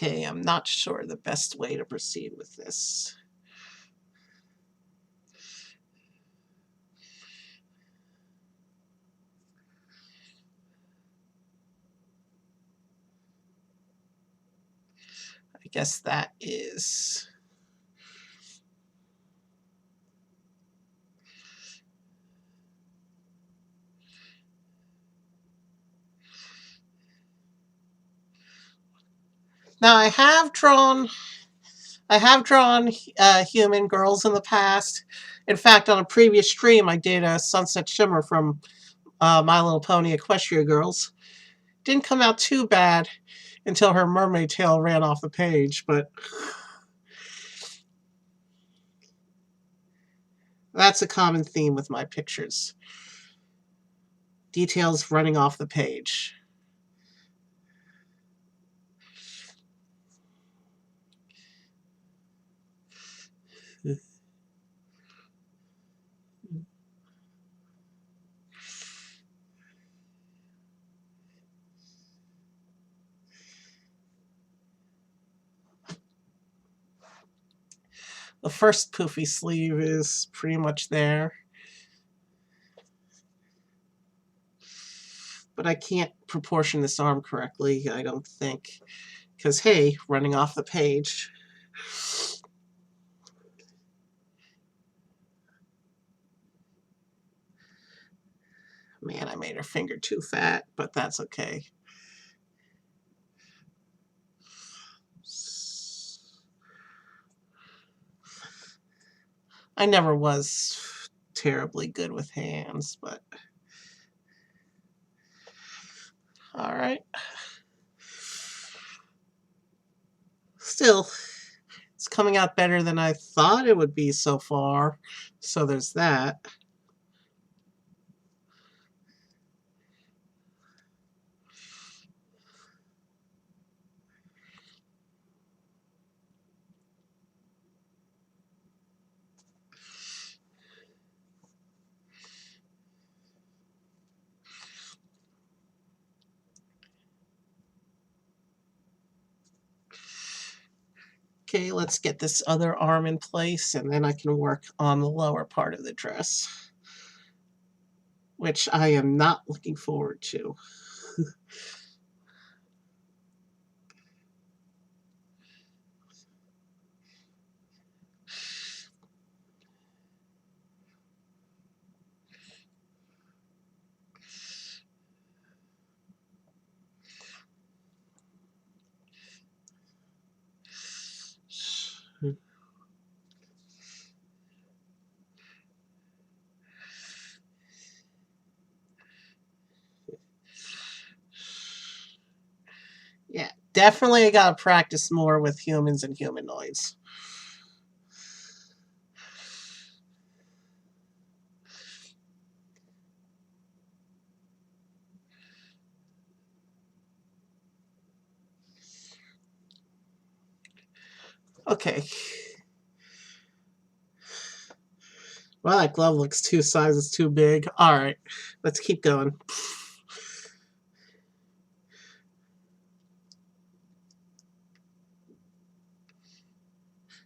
Speaker 1: Okay, I'm not sure the best way to proceed with this. I guess that is... Now I have drawn human girls in the past. In fact, on a previous stream, I did a Sunset Shimmer from My Little Pony Equestria girls. Didn't come out too bad until her mermaid tail ran off the page, but that's a common theme with my pictures. Details running off the page. The first poofy sleeve is pretty much there. But I can't proportion this arm correctly, I don't think. Because, hey, running off the page. Man, I made her finger too fat, but that's okay. I never was terribly good with hands, but all right. Still, it's coming out better than I thought it would be so far, so there's that. Okay, let's get this other arm in place, and then I can work on the lower part of the dress, which I am not looking forward to. Yeah, definitely I gotta practice more with humans and humanoids. Okay. Well, that glove looks 2 sizes too big. Alright, let's keep going.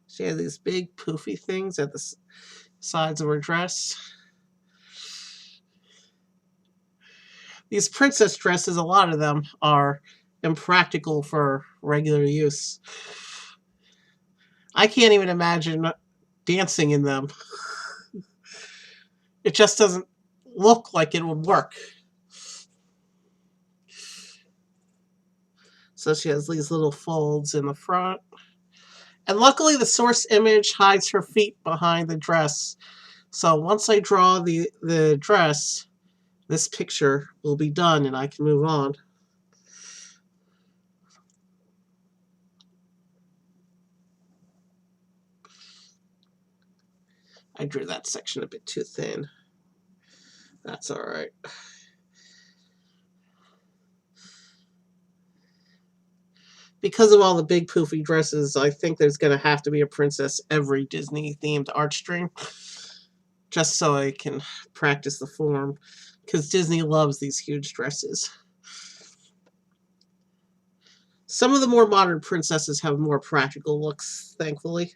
Speaker 1: She has these big poofy things at the sides of her dress. These princess dresses, a lot of them are impractical for regular use. I can't even imagine dancing in them. It just doesn't look like it would work. So she has these little folds in the front. And luckily the source image hides her feet behind the dress. So once I draw the dress, this picture will be done and I can move on. I drew that section a bit too thin. That's all right. Because of all the big poofy dresses, I think there's going to have to be a princess every Disney-themed art stream. Just so I can practice the form. Because Disney loves these huge dresses. Some of the more modern princesses have more practical looks, thankfully.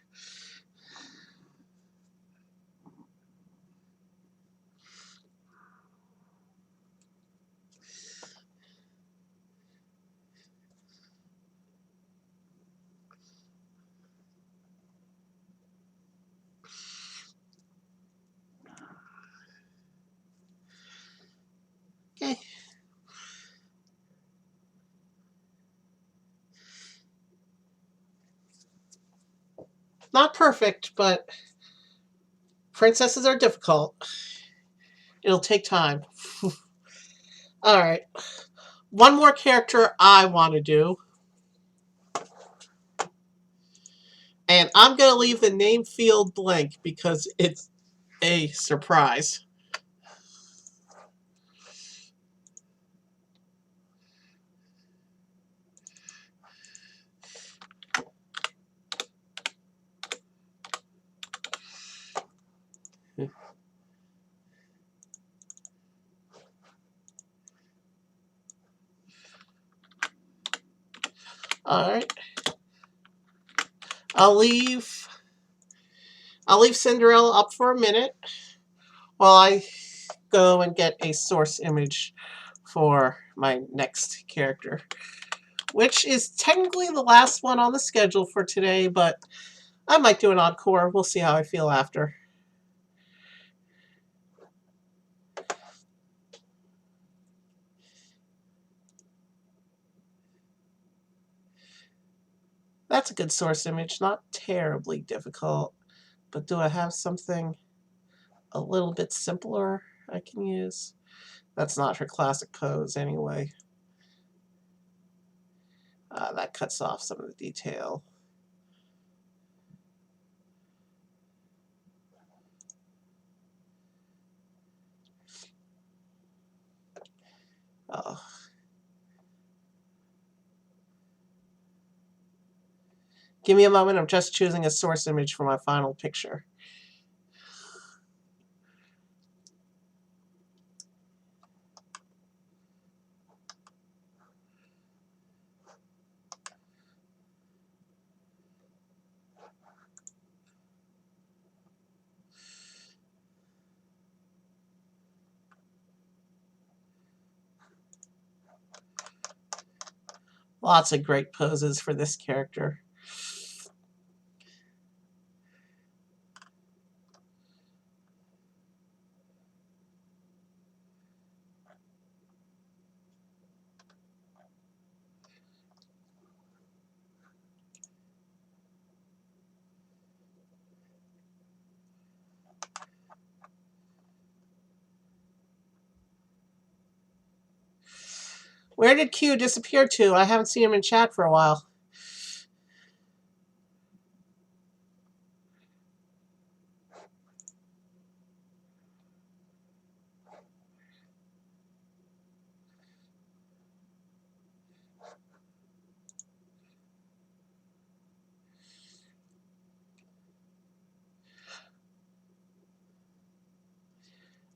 Speaker 1: Okay. Not perfect, but princesses are difficult. It'll take time. Alright. One more character I want to do. And I'm going to leave the name field blank because it's a surprise. Alright. I'll leave Cinderella up for a minute while I go and get a source image for my next character, which is technically the last one on the schedule for today, but I might do an encore. We'll see how I feel after. That's a good source image, not terribly difficult, but do I have something a little bit simpler I can use? That's not her classic pose anyway. That cuts off some of the detail. Oh. Give me a moment, I'm just choosing a source image for my final picture. Lots of great poses for this character. Where did Q disappear to? I haven't seen him in chat for a while.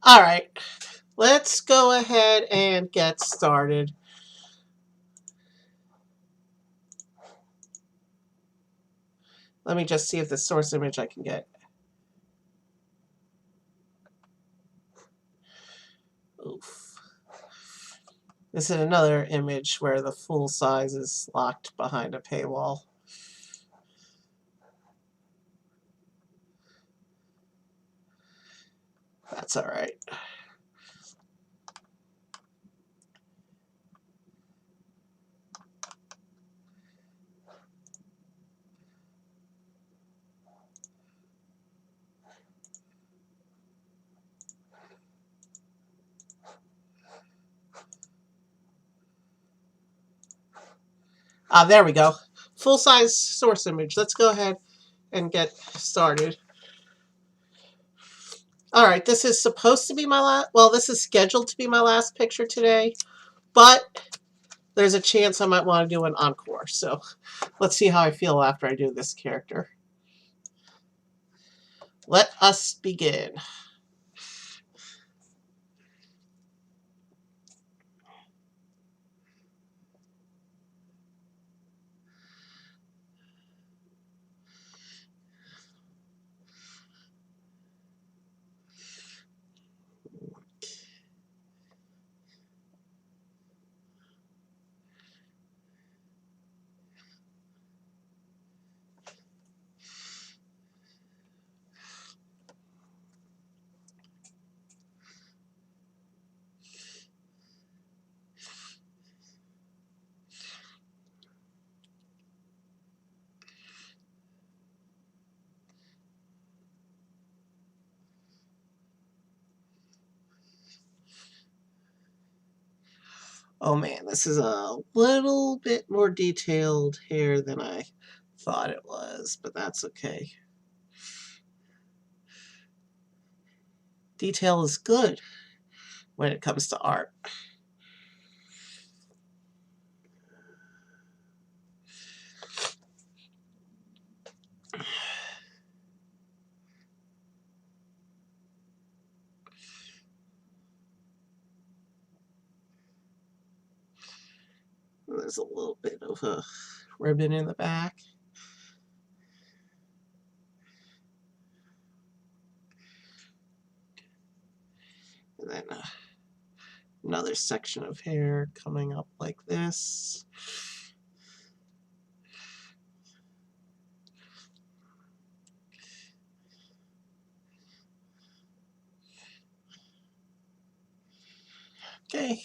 Speaker 1: All right, let's go ahead and get started. Let me just see if the source image I can get. Oof. This is another image where the full size is locked behind a paywall. That's all right. There we go. Full-size source image. Let's go ahead and get started. All right, this is supposed to be my last, well, this is scheduled to be my last picture today, but there's a chance I might want to do an encore. So let's see how I feel after I do this character. Let us begin. Oh man, this is a little bit more detailed hair than I thought it was, but that's okay. Detail is good when it comes to art. There's a little bit of a ribbon in the back. And then another section of hair coming up like this. Okay.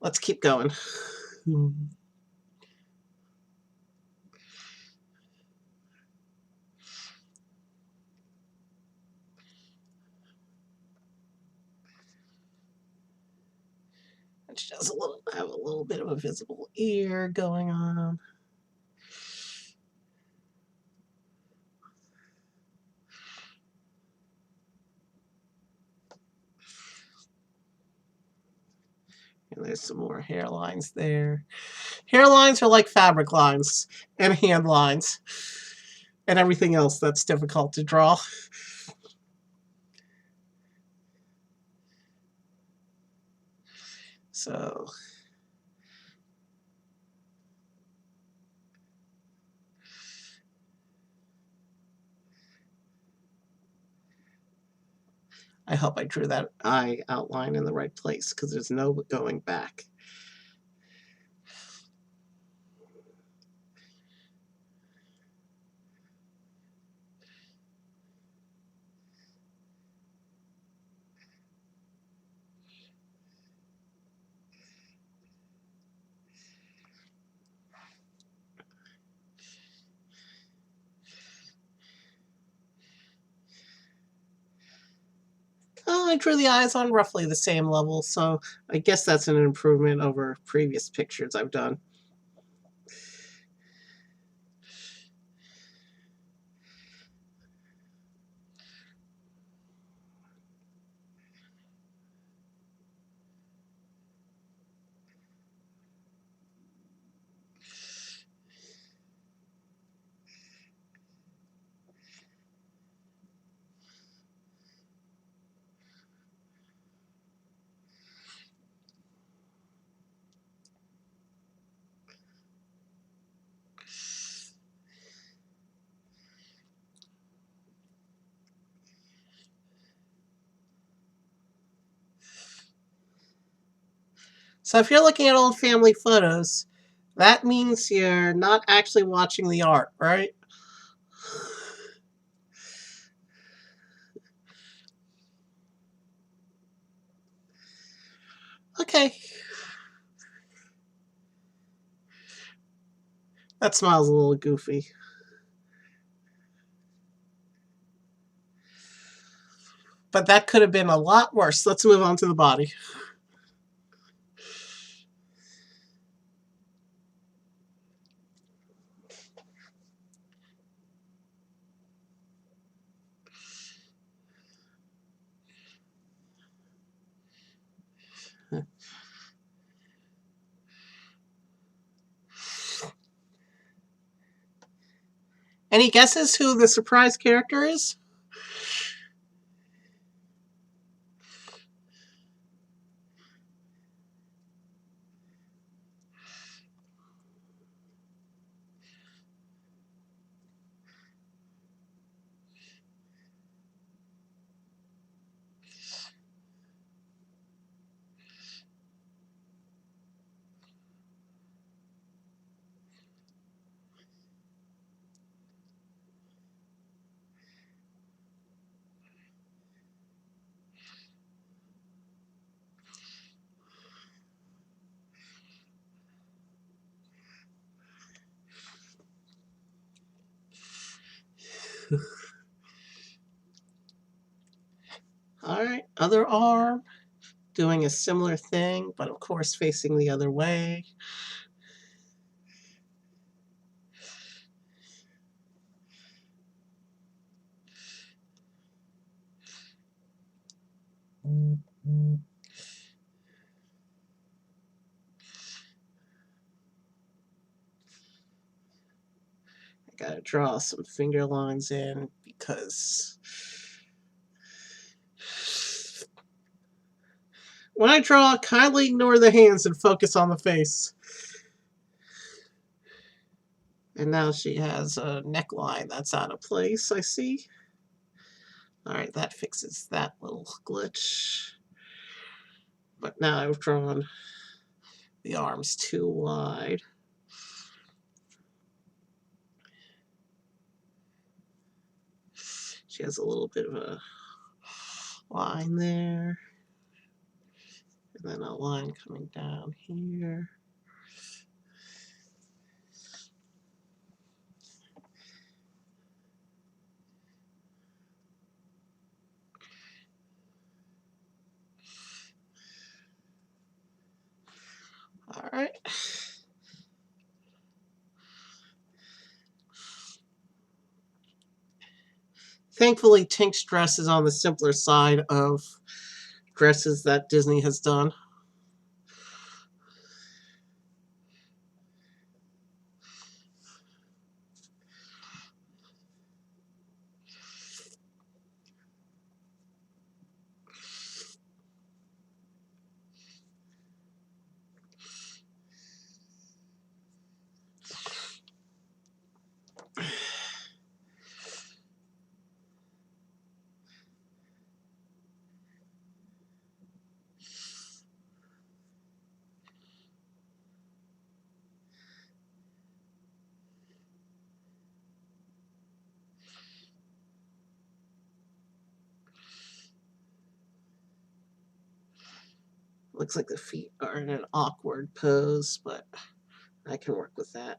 Speaker 1: Let's keep going. She does have a little bit of a visible ear going on. And there's some more hairlines there. Hairlines are like fabric lines and hand lines and everything else that's difficult to draw. So I hope I drew that eye outline in the right place because there's no going back. I drew the eyes on roughly the same level, so I guess that's an improvement over previous pictures I've done. So if you're looking at old family photos, that means you're not actually watching the art, right? Okay. That smile's a little goofy. But that could have been a lot worse. Let's move on to the body. Any guesses who the surprise character is? All right, other arm. doing a similar thing, but of course facing the other way. I gotta draw some finger lines in because when I draw, kindly ignore the hands and focus on the face. And now she has a neckline that's out of place, I see. Alright, that fixes that little glitch. But now I've drawn the arms too wide. She has a little bit of a line there. And then a line coming down here. Alright. Thankfully, Tink's dress is on the simpler side of dresses that Disney has done. Looks like the feet are in an awkward pose, but I can work with that.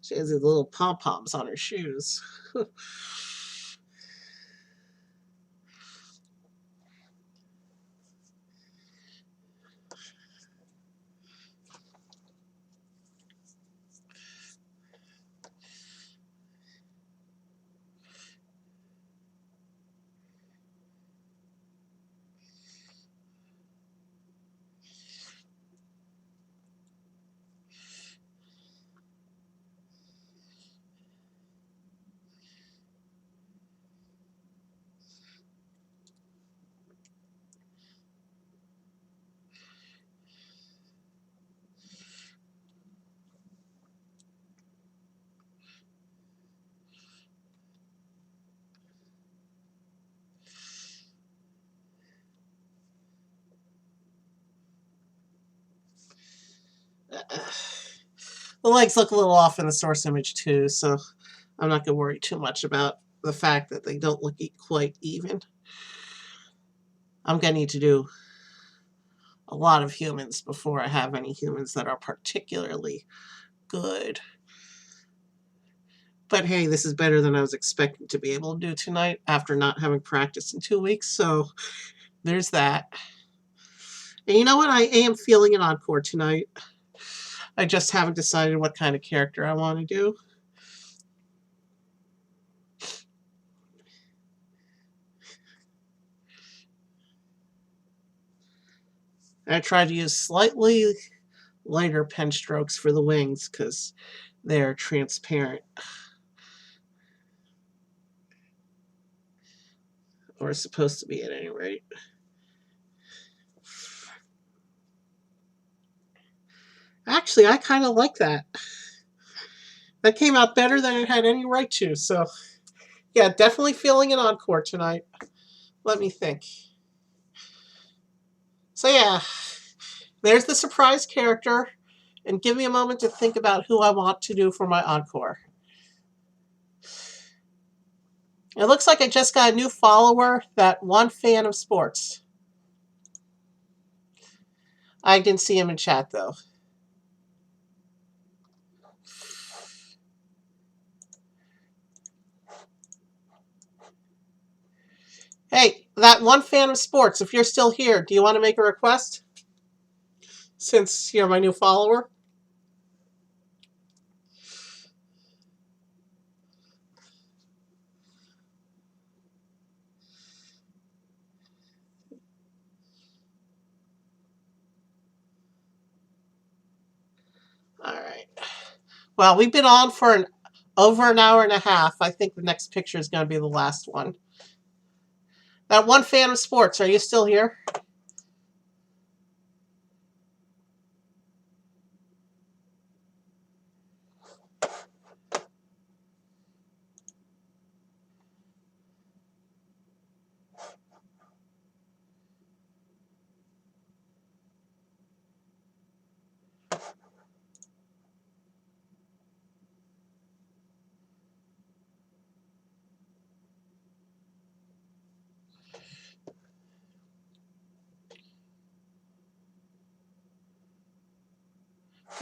Speaker 1: She has these little pom-poms on her shoes. The legs look a little off in the source image too, so I'm not going to worry too much about the fact that they don't look quite even. I'm going to need to do a lot of humans before I have any humans that are particularly good. But hey, this is better than I was expecting to be able to do tonight after not having practiced in 2 weeks, so there's that. And you know what? I am feeling an encore tonight. I just haven't decided what kind of character I want to do. I tried to use slightly lighter pen strokes for the wings because they're transparent. Or supposed to be at any rate. Actually, I kind of like that. That came out better than it had any right to. So, yeah, definitely feeling an encore tonight. Let me think. So, yeah, there's the surprise character. And give me a moment to think about who I want to do for my encore. It looks like I just got a new follower, that one fan of sports. I didn't see him in chat, though. that one fan of sports, if you're still here, do you want to make a request? Since you're my new follower? Alright. Well, we've been on for over an hour and a half. I think the next picture is going to be the last one. That one fan of sports, are you still here?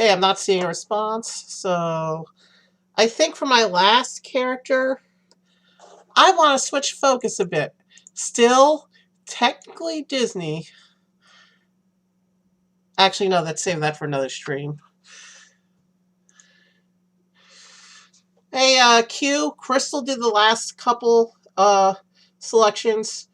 Speaker 1: Okay, I'm not seeing a response. So I think for my last character, I want to switch focus a bit. Still, technically Disney. Actually, no, let's save that for another stream. Hey, Q, Crystal did the last couple selections.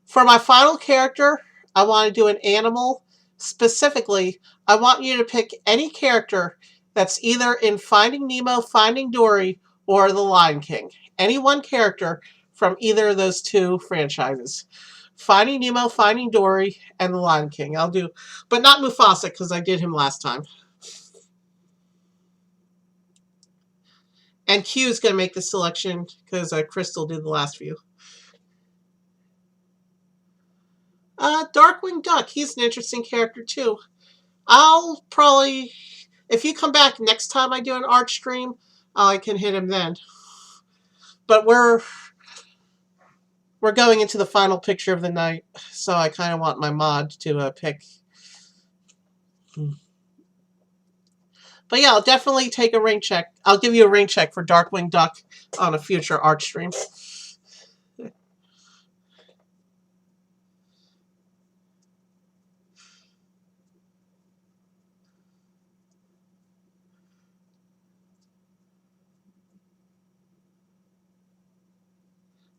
Speaker 1: For my final character, I want to do an animal. Specifically, I want you to pick any character that's either in Finding Nemo, Finding Dory, or The Lion King. Any one character from either of those two franchises. Finding Nemo, Finding Dory, and The Lion King. I'll do, but not Mufasa because I did him last time. And Q is going to make the selection because Crystal did the last few. Darkwing Duck. He's an interesting character too. I'll probably, if you come back next time I do an art stream, I can hit him then. But we're going into the final picture of the night, so I kind of want my mod to pick. But yeah, I'll definitely take a rain check. I'll give you a rain check for Darkwing Duck on a future art stream.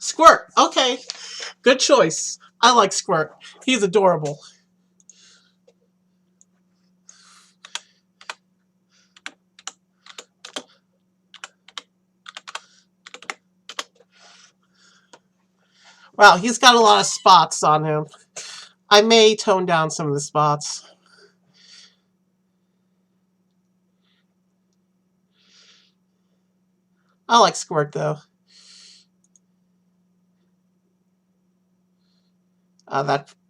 Speaker 1: Squirt. Okay. Good choice. I like Squirt. He's adorable. Wow, he's got a lot of spots on him. I may tone down some of the spots. I like Squirt, though.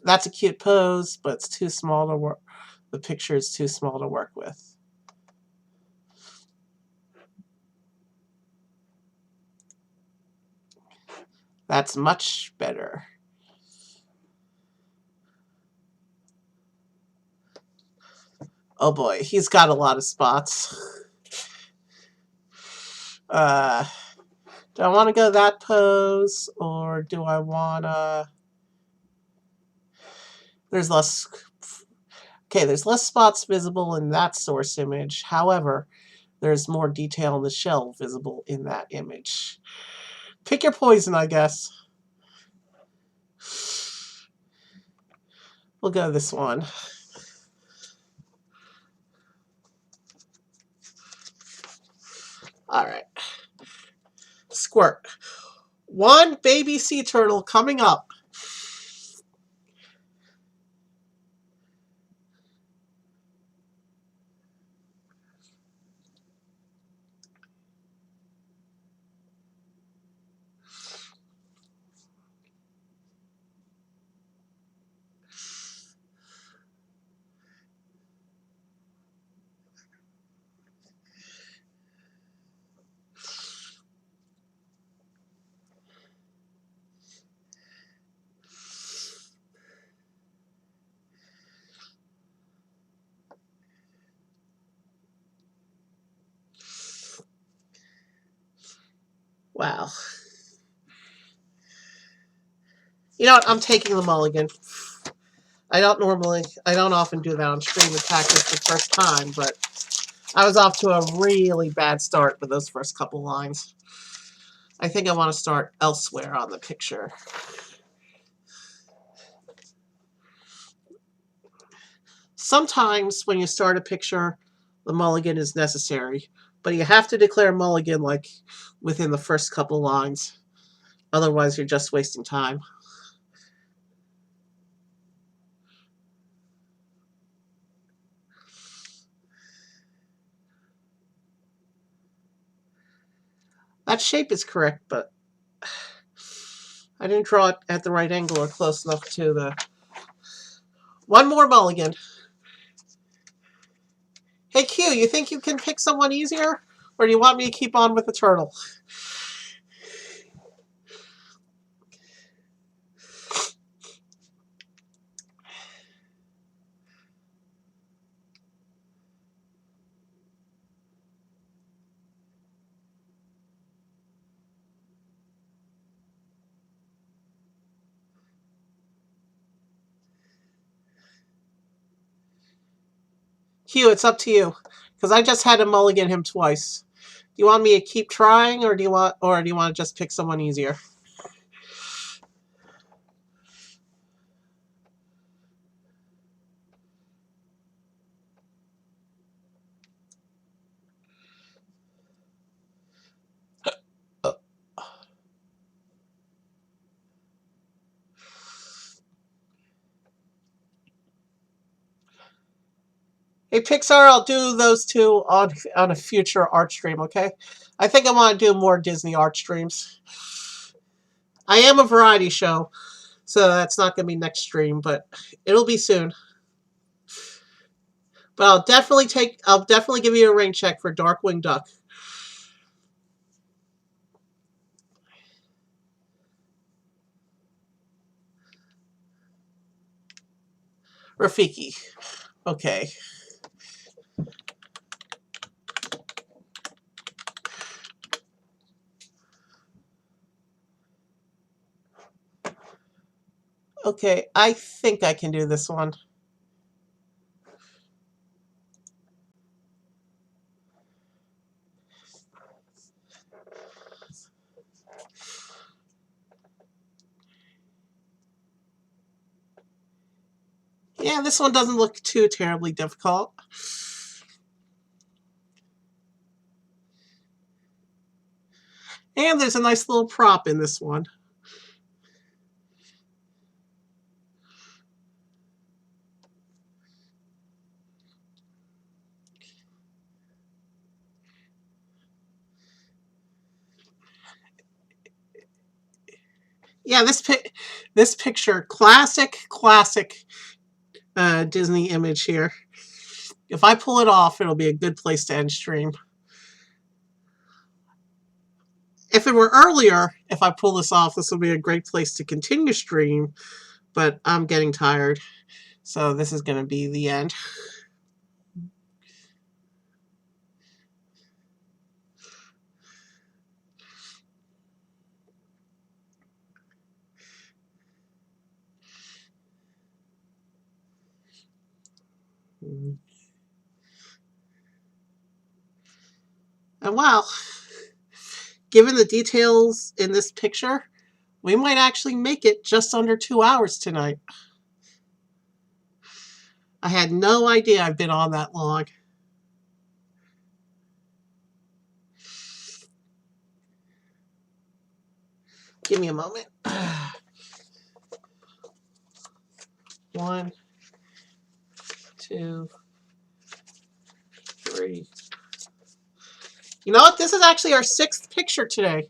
Speaker 1: That's a cute pose, but it's too small to work. The picture is too small to work with. That's much better. Oh boy, he's got a lot of spots. Do I want to go that pose, or do I want to... There's less... Okay, there's less spots visible in that source image. However, there's more detail in the shell visible in that image. Pick your poison, I guess. We'll go this one. Alright. Squirt. One baby sea turtle coming up. Wow. You know what? I'm taking the mulligan. I don't often do that on stream attack this the first time, but I was off to a really bad start with those first couple lines. I think I want to start elsewhere on the picture. Sometimes when you start a picture, the mulligan is necessary, but you have to declare mulligan like within the first couple lines. Otherwise, you're just wasting time. That shape is correct, but I didn't draw it at the right angle or close enough to the... One more mulligan. Hey, Q, you think you can pick someone easier? Or do you want me to keep on with the turtle? Q, it's up to you. Because I just had to mulligan him twice. Do you want me to keep trying, or do you want to just pick someone easier? Hey, Pixar, I'll do those two on a future art stream, okay? I think I want to do more Disney art streams. I am a variety show, so that's not going to be next stream, but it'll be soon. But I'll definitely give you a rain check for Darkwing Duck. Rafiki. Okay. Okay, I think I can do this one. Yeah, this one doesn't look too terribly difficult. And there's a nice little prop in this one. Yeah, this picture, classic Disney image here. If I pull it off, it'll be a good place to end stream. If it were earlier, if I pull this off, this would be a great place to continue stream, but I'm getting tired, so this is going to be the end. And wow, given the details in this picture, we might actually make it just under 2 hours tonight. I had no idea I've been on that long. Give me a moment. 1, 2, 3. You know what? This is actually our 6th picture today.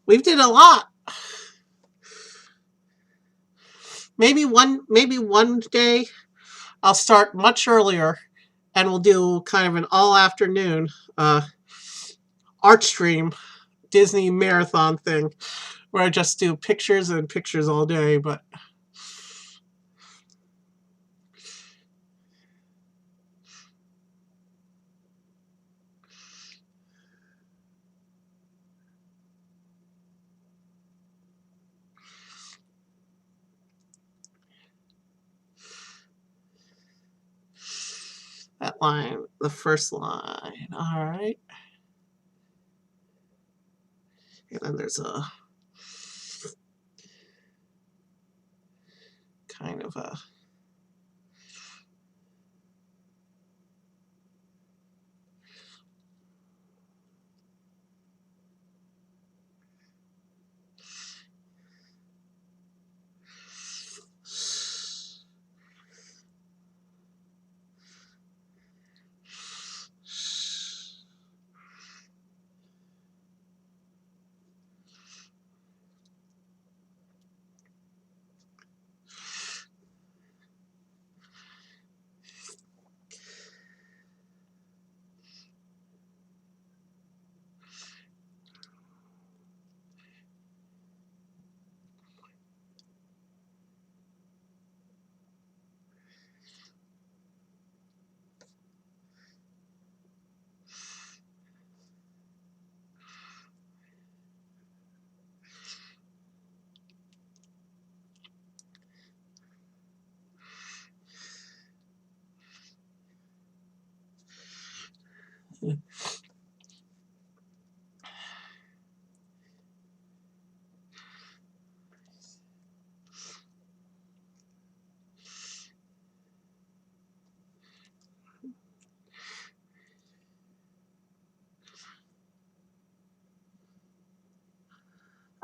Speaker 1: We've did a lot. Maybe one day I'll start much earlier and we'll do kind of an all afternoon art stream Disney marathon thing where I just do pictures and pictures all day, but that line, the first line. All right. And then there's a kind of a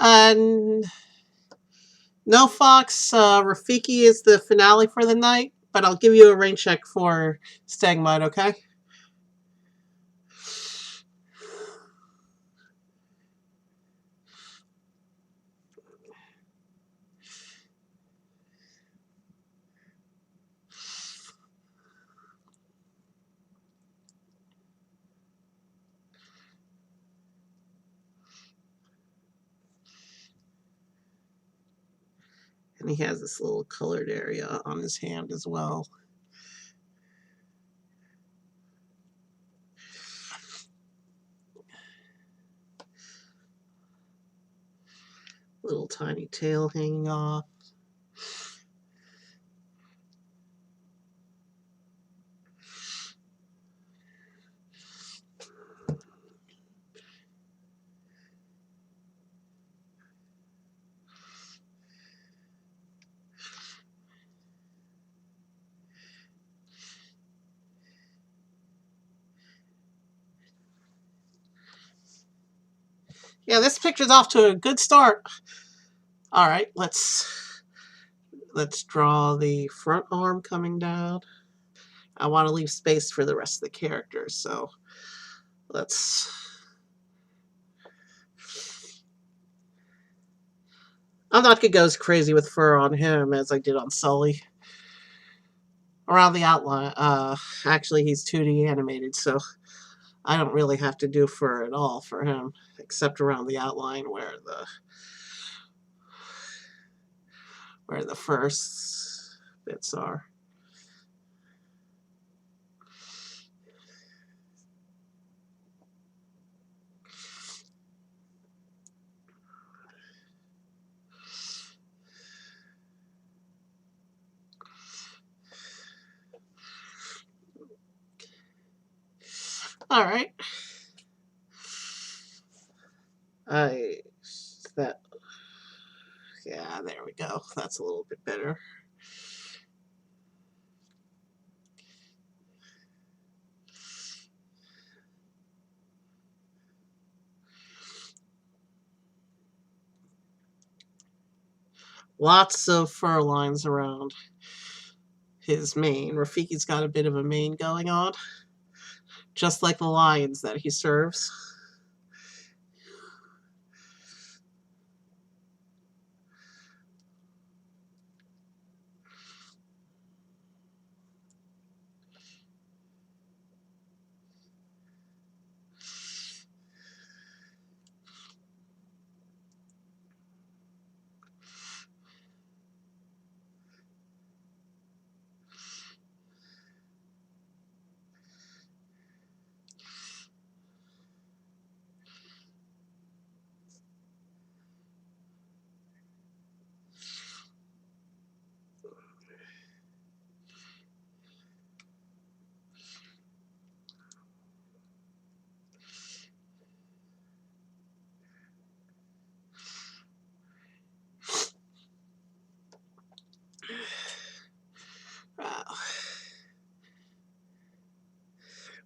Speaker 1: and no Fox. Rafiki is the finale for the night, but I'll give you a rain check for staying mud, okay? And he has this little colored area on his hand as well. Little tiny tail hanging off. Yeah, this picture's off to a good start. All right, let's draw the front arm coming down. I want to leave space for the rest of the characters, so let's. I'm not gonna go as crazy with fur on him as I did on Sully. Around the outline, actually he's 2D animated, so I don't really have to do fur at all for him, except around the outline where the first bits are. All right. That. Yeah, there we go. That's a little bit better. Lots of fur lines around his mane. Rafiki's got a bit of a mane going on, just like the lions that he serves.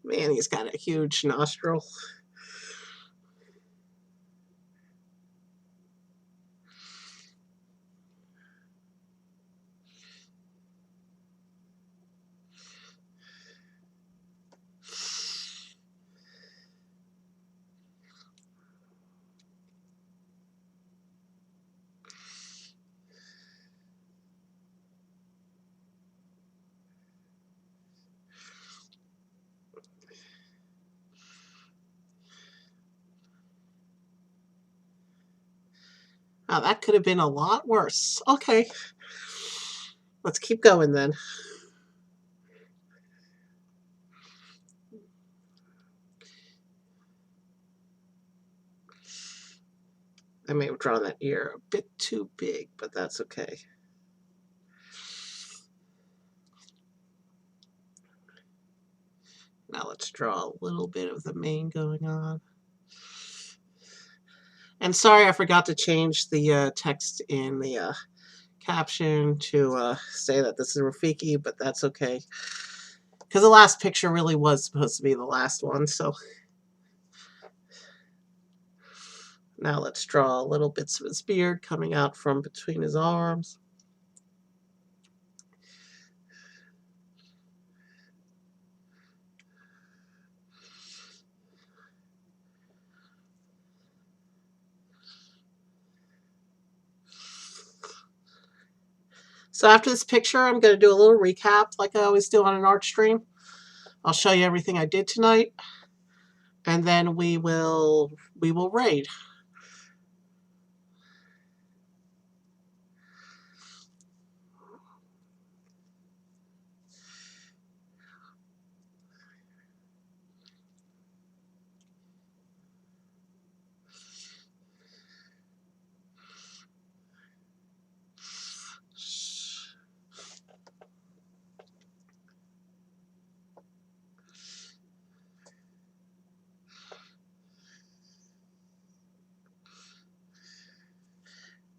Speaker 1: Man, he's got a huge nostril. Oh, that could have been a lot worse. Okay. Let's keep going then. I may have drawn that ear a bit too big, but that's okay. Now let's draw a little bit of the mane going on. And sorry, I forgot to change the text in the caption to say that this is Rafiki, but that's okay. Because the last picture really was supposed to be the last one, so. Now let's draw little bits of his beard coming out from between his arms. So after this picture, I'm going to do a little recap like I always do on an art stream. I'll show you everything I did tonight, and then we will raid.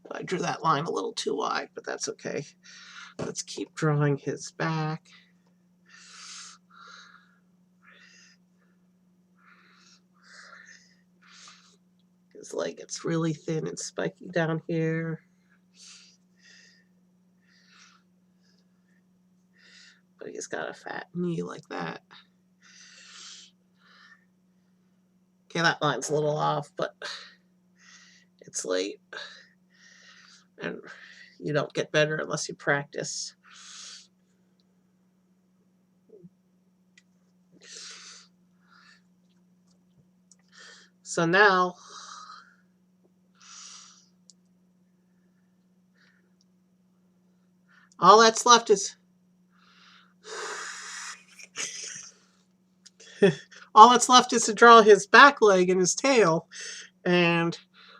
Speaker 1: I drew that line a little too wide, but that's okay. Let's keep drawing his back. His leg gets really thin and spiky down here. But he's got a fat knee like that. Okay, that line's a little off, but it's late. And you don't get better unless you practice. So now, all that's left is all that's left is to draw his back leg and his tail, and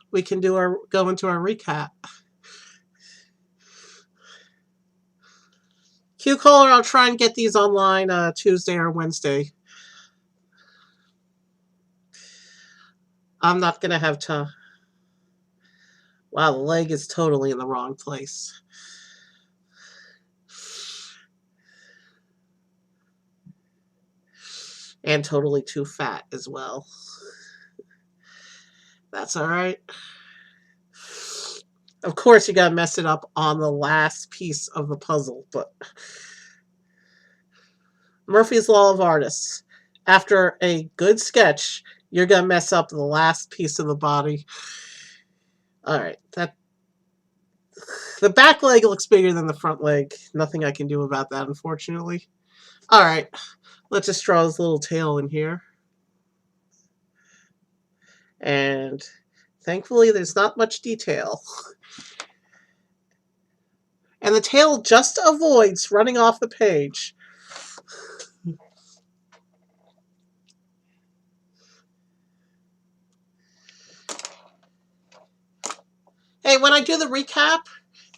Speaker 1: we can go into our recap. Q Color, I'll try and get these online Tuesday or Wednesday. I'm not gonna have time. Wow, the leg is totally in the wrong place. And totally too fat as well. That's all right. Of course, you gotta mess it up on the last piece of the puzzle, but Murphy's Law of Artists. After a good sketch, you're gonna mess up the last piece of the body. All right, the back leg looks bigger than the front leg. Nothing I can do about that, unfortunately. All right, let's just draw his little tail in here. And thankfully, there's not much detail. And the tail just avoids running off the page. Hey, when I do the recap,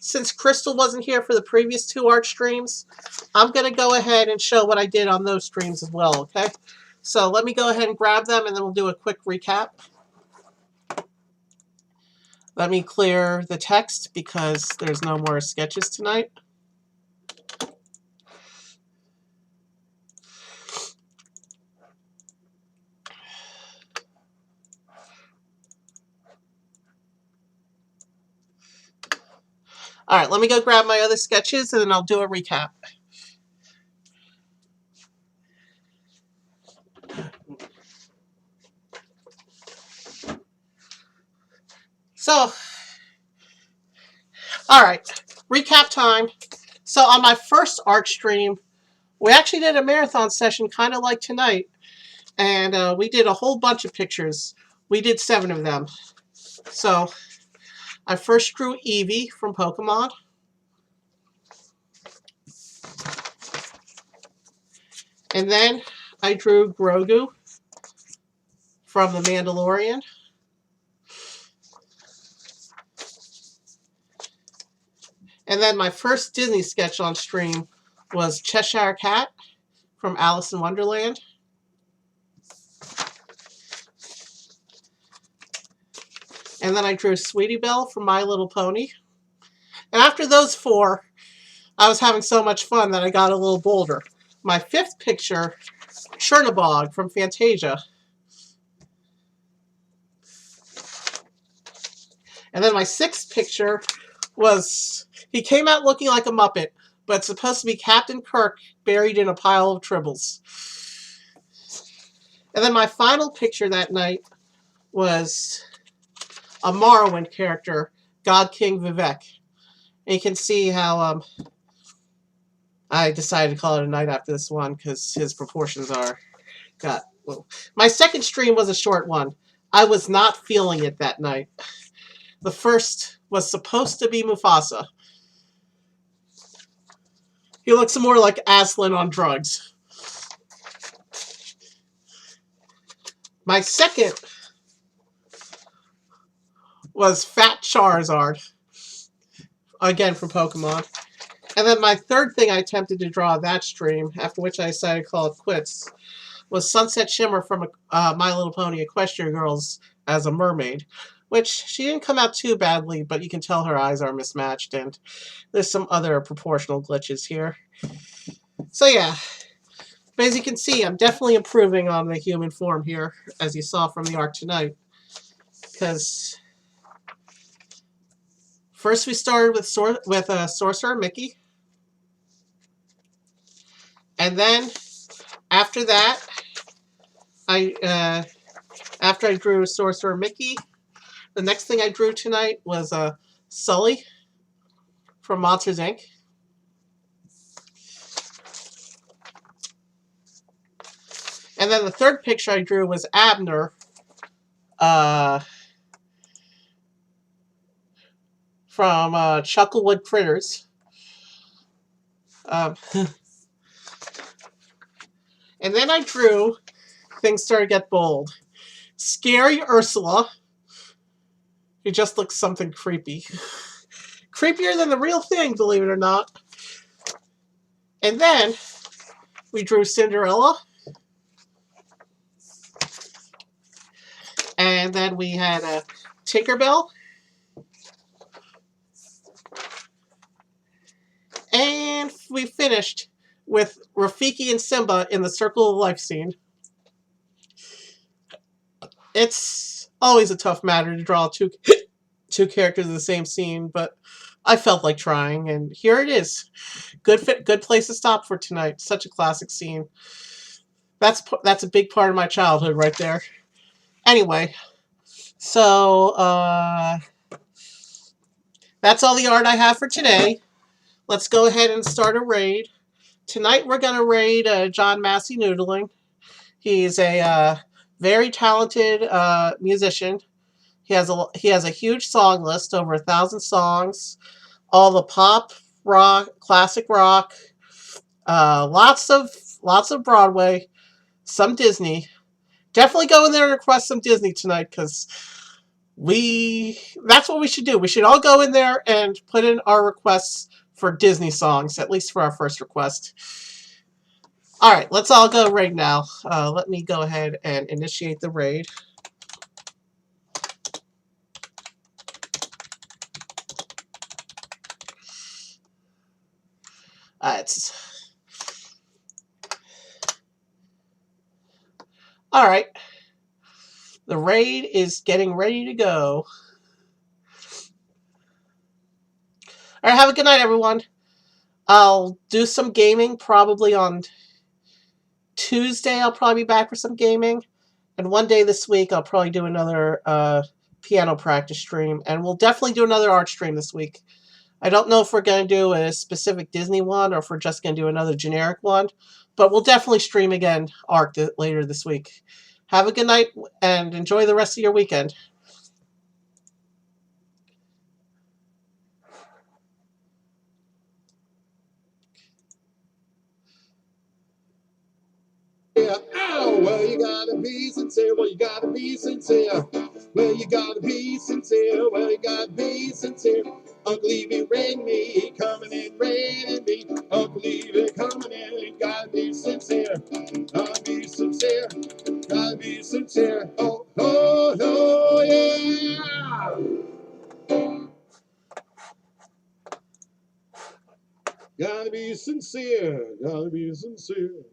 Speaker 1: since Crystal wasn't here for the previous 2 art streams, I'm going to go ahead and show what I did on those streams as well, okay? So let me go ahead and grab them, and then we'll do a quick recap. Let me clear the text because there's no more sketches tonight. All right, let me go grab my other sketches and then I'll do a recap. So, all right, recap time. So on my first art stream, we actually did a marathon session kind of like tonight. And we did a whole bunch of pictures. We did 7 of them. So I first drew Eevee from Pokemon. And then I drew Grogu from The Mandalorian. And then my first Disney sketch on stream was Cheshire Cat from Alice in Wonderland. And then I drew Sweetie Belle from My Little Pony. And after those 4, I was having so much fun that I got a little bolder. My 5th picture, Chernabog from Fantasia. And then my 6th picture was, he came out looking like a Muppet, but it's supposed to be Captain Kirk buried in a pile of tribbles. And then my final picture that night was a Morrowind character, God King Vivek. And you can see how I decided to call it a night after this one because his proportions are well. My second stream was a short one. I was not feeling it that night. The first was supposed to be Mufasa. He looks more like Aslan on drugs. My second was Fat Charizard, again from Pokemon. And then my third thing I attempted to draw that stream, after which I decided to call it quits, was Sunset Shimmer from My Little Pony Equestria Girls as a mermaid, which she didn't come out too badly, but you can tell her eyes are mismatched, and there's some other proportional glitches here. So yeah, but as you can see, I'm definitely improving on the human form here, as you saw from the art tonight. Because first we started with Sorcerer Mickey, and then after that, after I drew Sorcerer Mickey, the next thing I drew tonight was Sully from Monsters, Inc. And then the third picture I drew was Abner from Chucklewood Critters. And then I drew, things started to get bold, Scary Ursula. He just looks something creepy. Creepier than the real thing, believe it or not. And then we drew Cinderella. And then we had Tinkerbell. And we finished with Rafiki and Simba in the Circle of Life scene. It's always a tough matter to draw two characters in the same scene, but I felt like trying, and here it is. Good place to stop for tonight. Such a classic scene. That's a big part of my childhood right there. Anyway, so that's all the art I have for today. Let's go ahead and start a raid. Tonight we're going to raid John Massey Noodling. He's a very talented musician. He has a huge song list, over 1,000 songs, all the pop, rock, classic rock, lots of Broadway, some Disney. Definitely go in there and request some Disney tonight, because that's what we should do. We should all go in there and put in our requests for Disney songs, at least for our first request. All right, let's all go raid now. Let me go ahead and initiate the raid. All right. The raid is getting ready to go. All right, have a good night, everyone. I'll do some gaming probably on Tuesday. I'll probably be back for some gaming. And one day this week, I'll probably do another piano practice stream. And we'll definitely do another art stream this week. I don't know if we're going to do a specific Disney one or if we're just going to do another generic one. But we'll definitely stream again art later this week. Have a good night and enjoy the rest of your weekend.
Speaker 3: Yeah, ow, well, you gotta be sincere, well, you gotta be sincere. Well, you gotta be sincere, well, you gotta be sincere. Uncle Evie rain me, coming in, raining me. Uncle Evie coming in, gotta be sincere. Gotta be sincere, gotta be sincere. Oh, oh, oh, yeah. Gotta be sincere, gotta be sincere.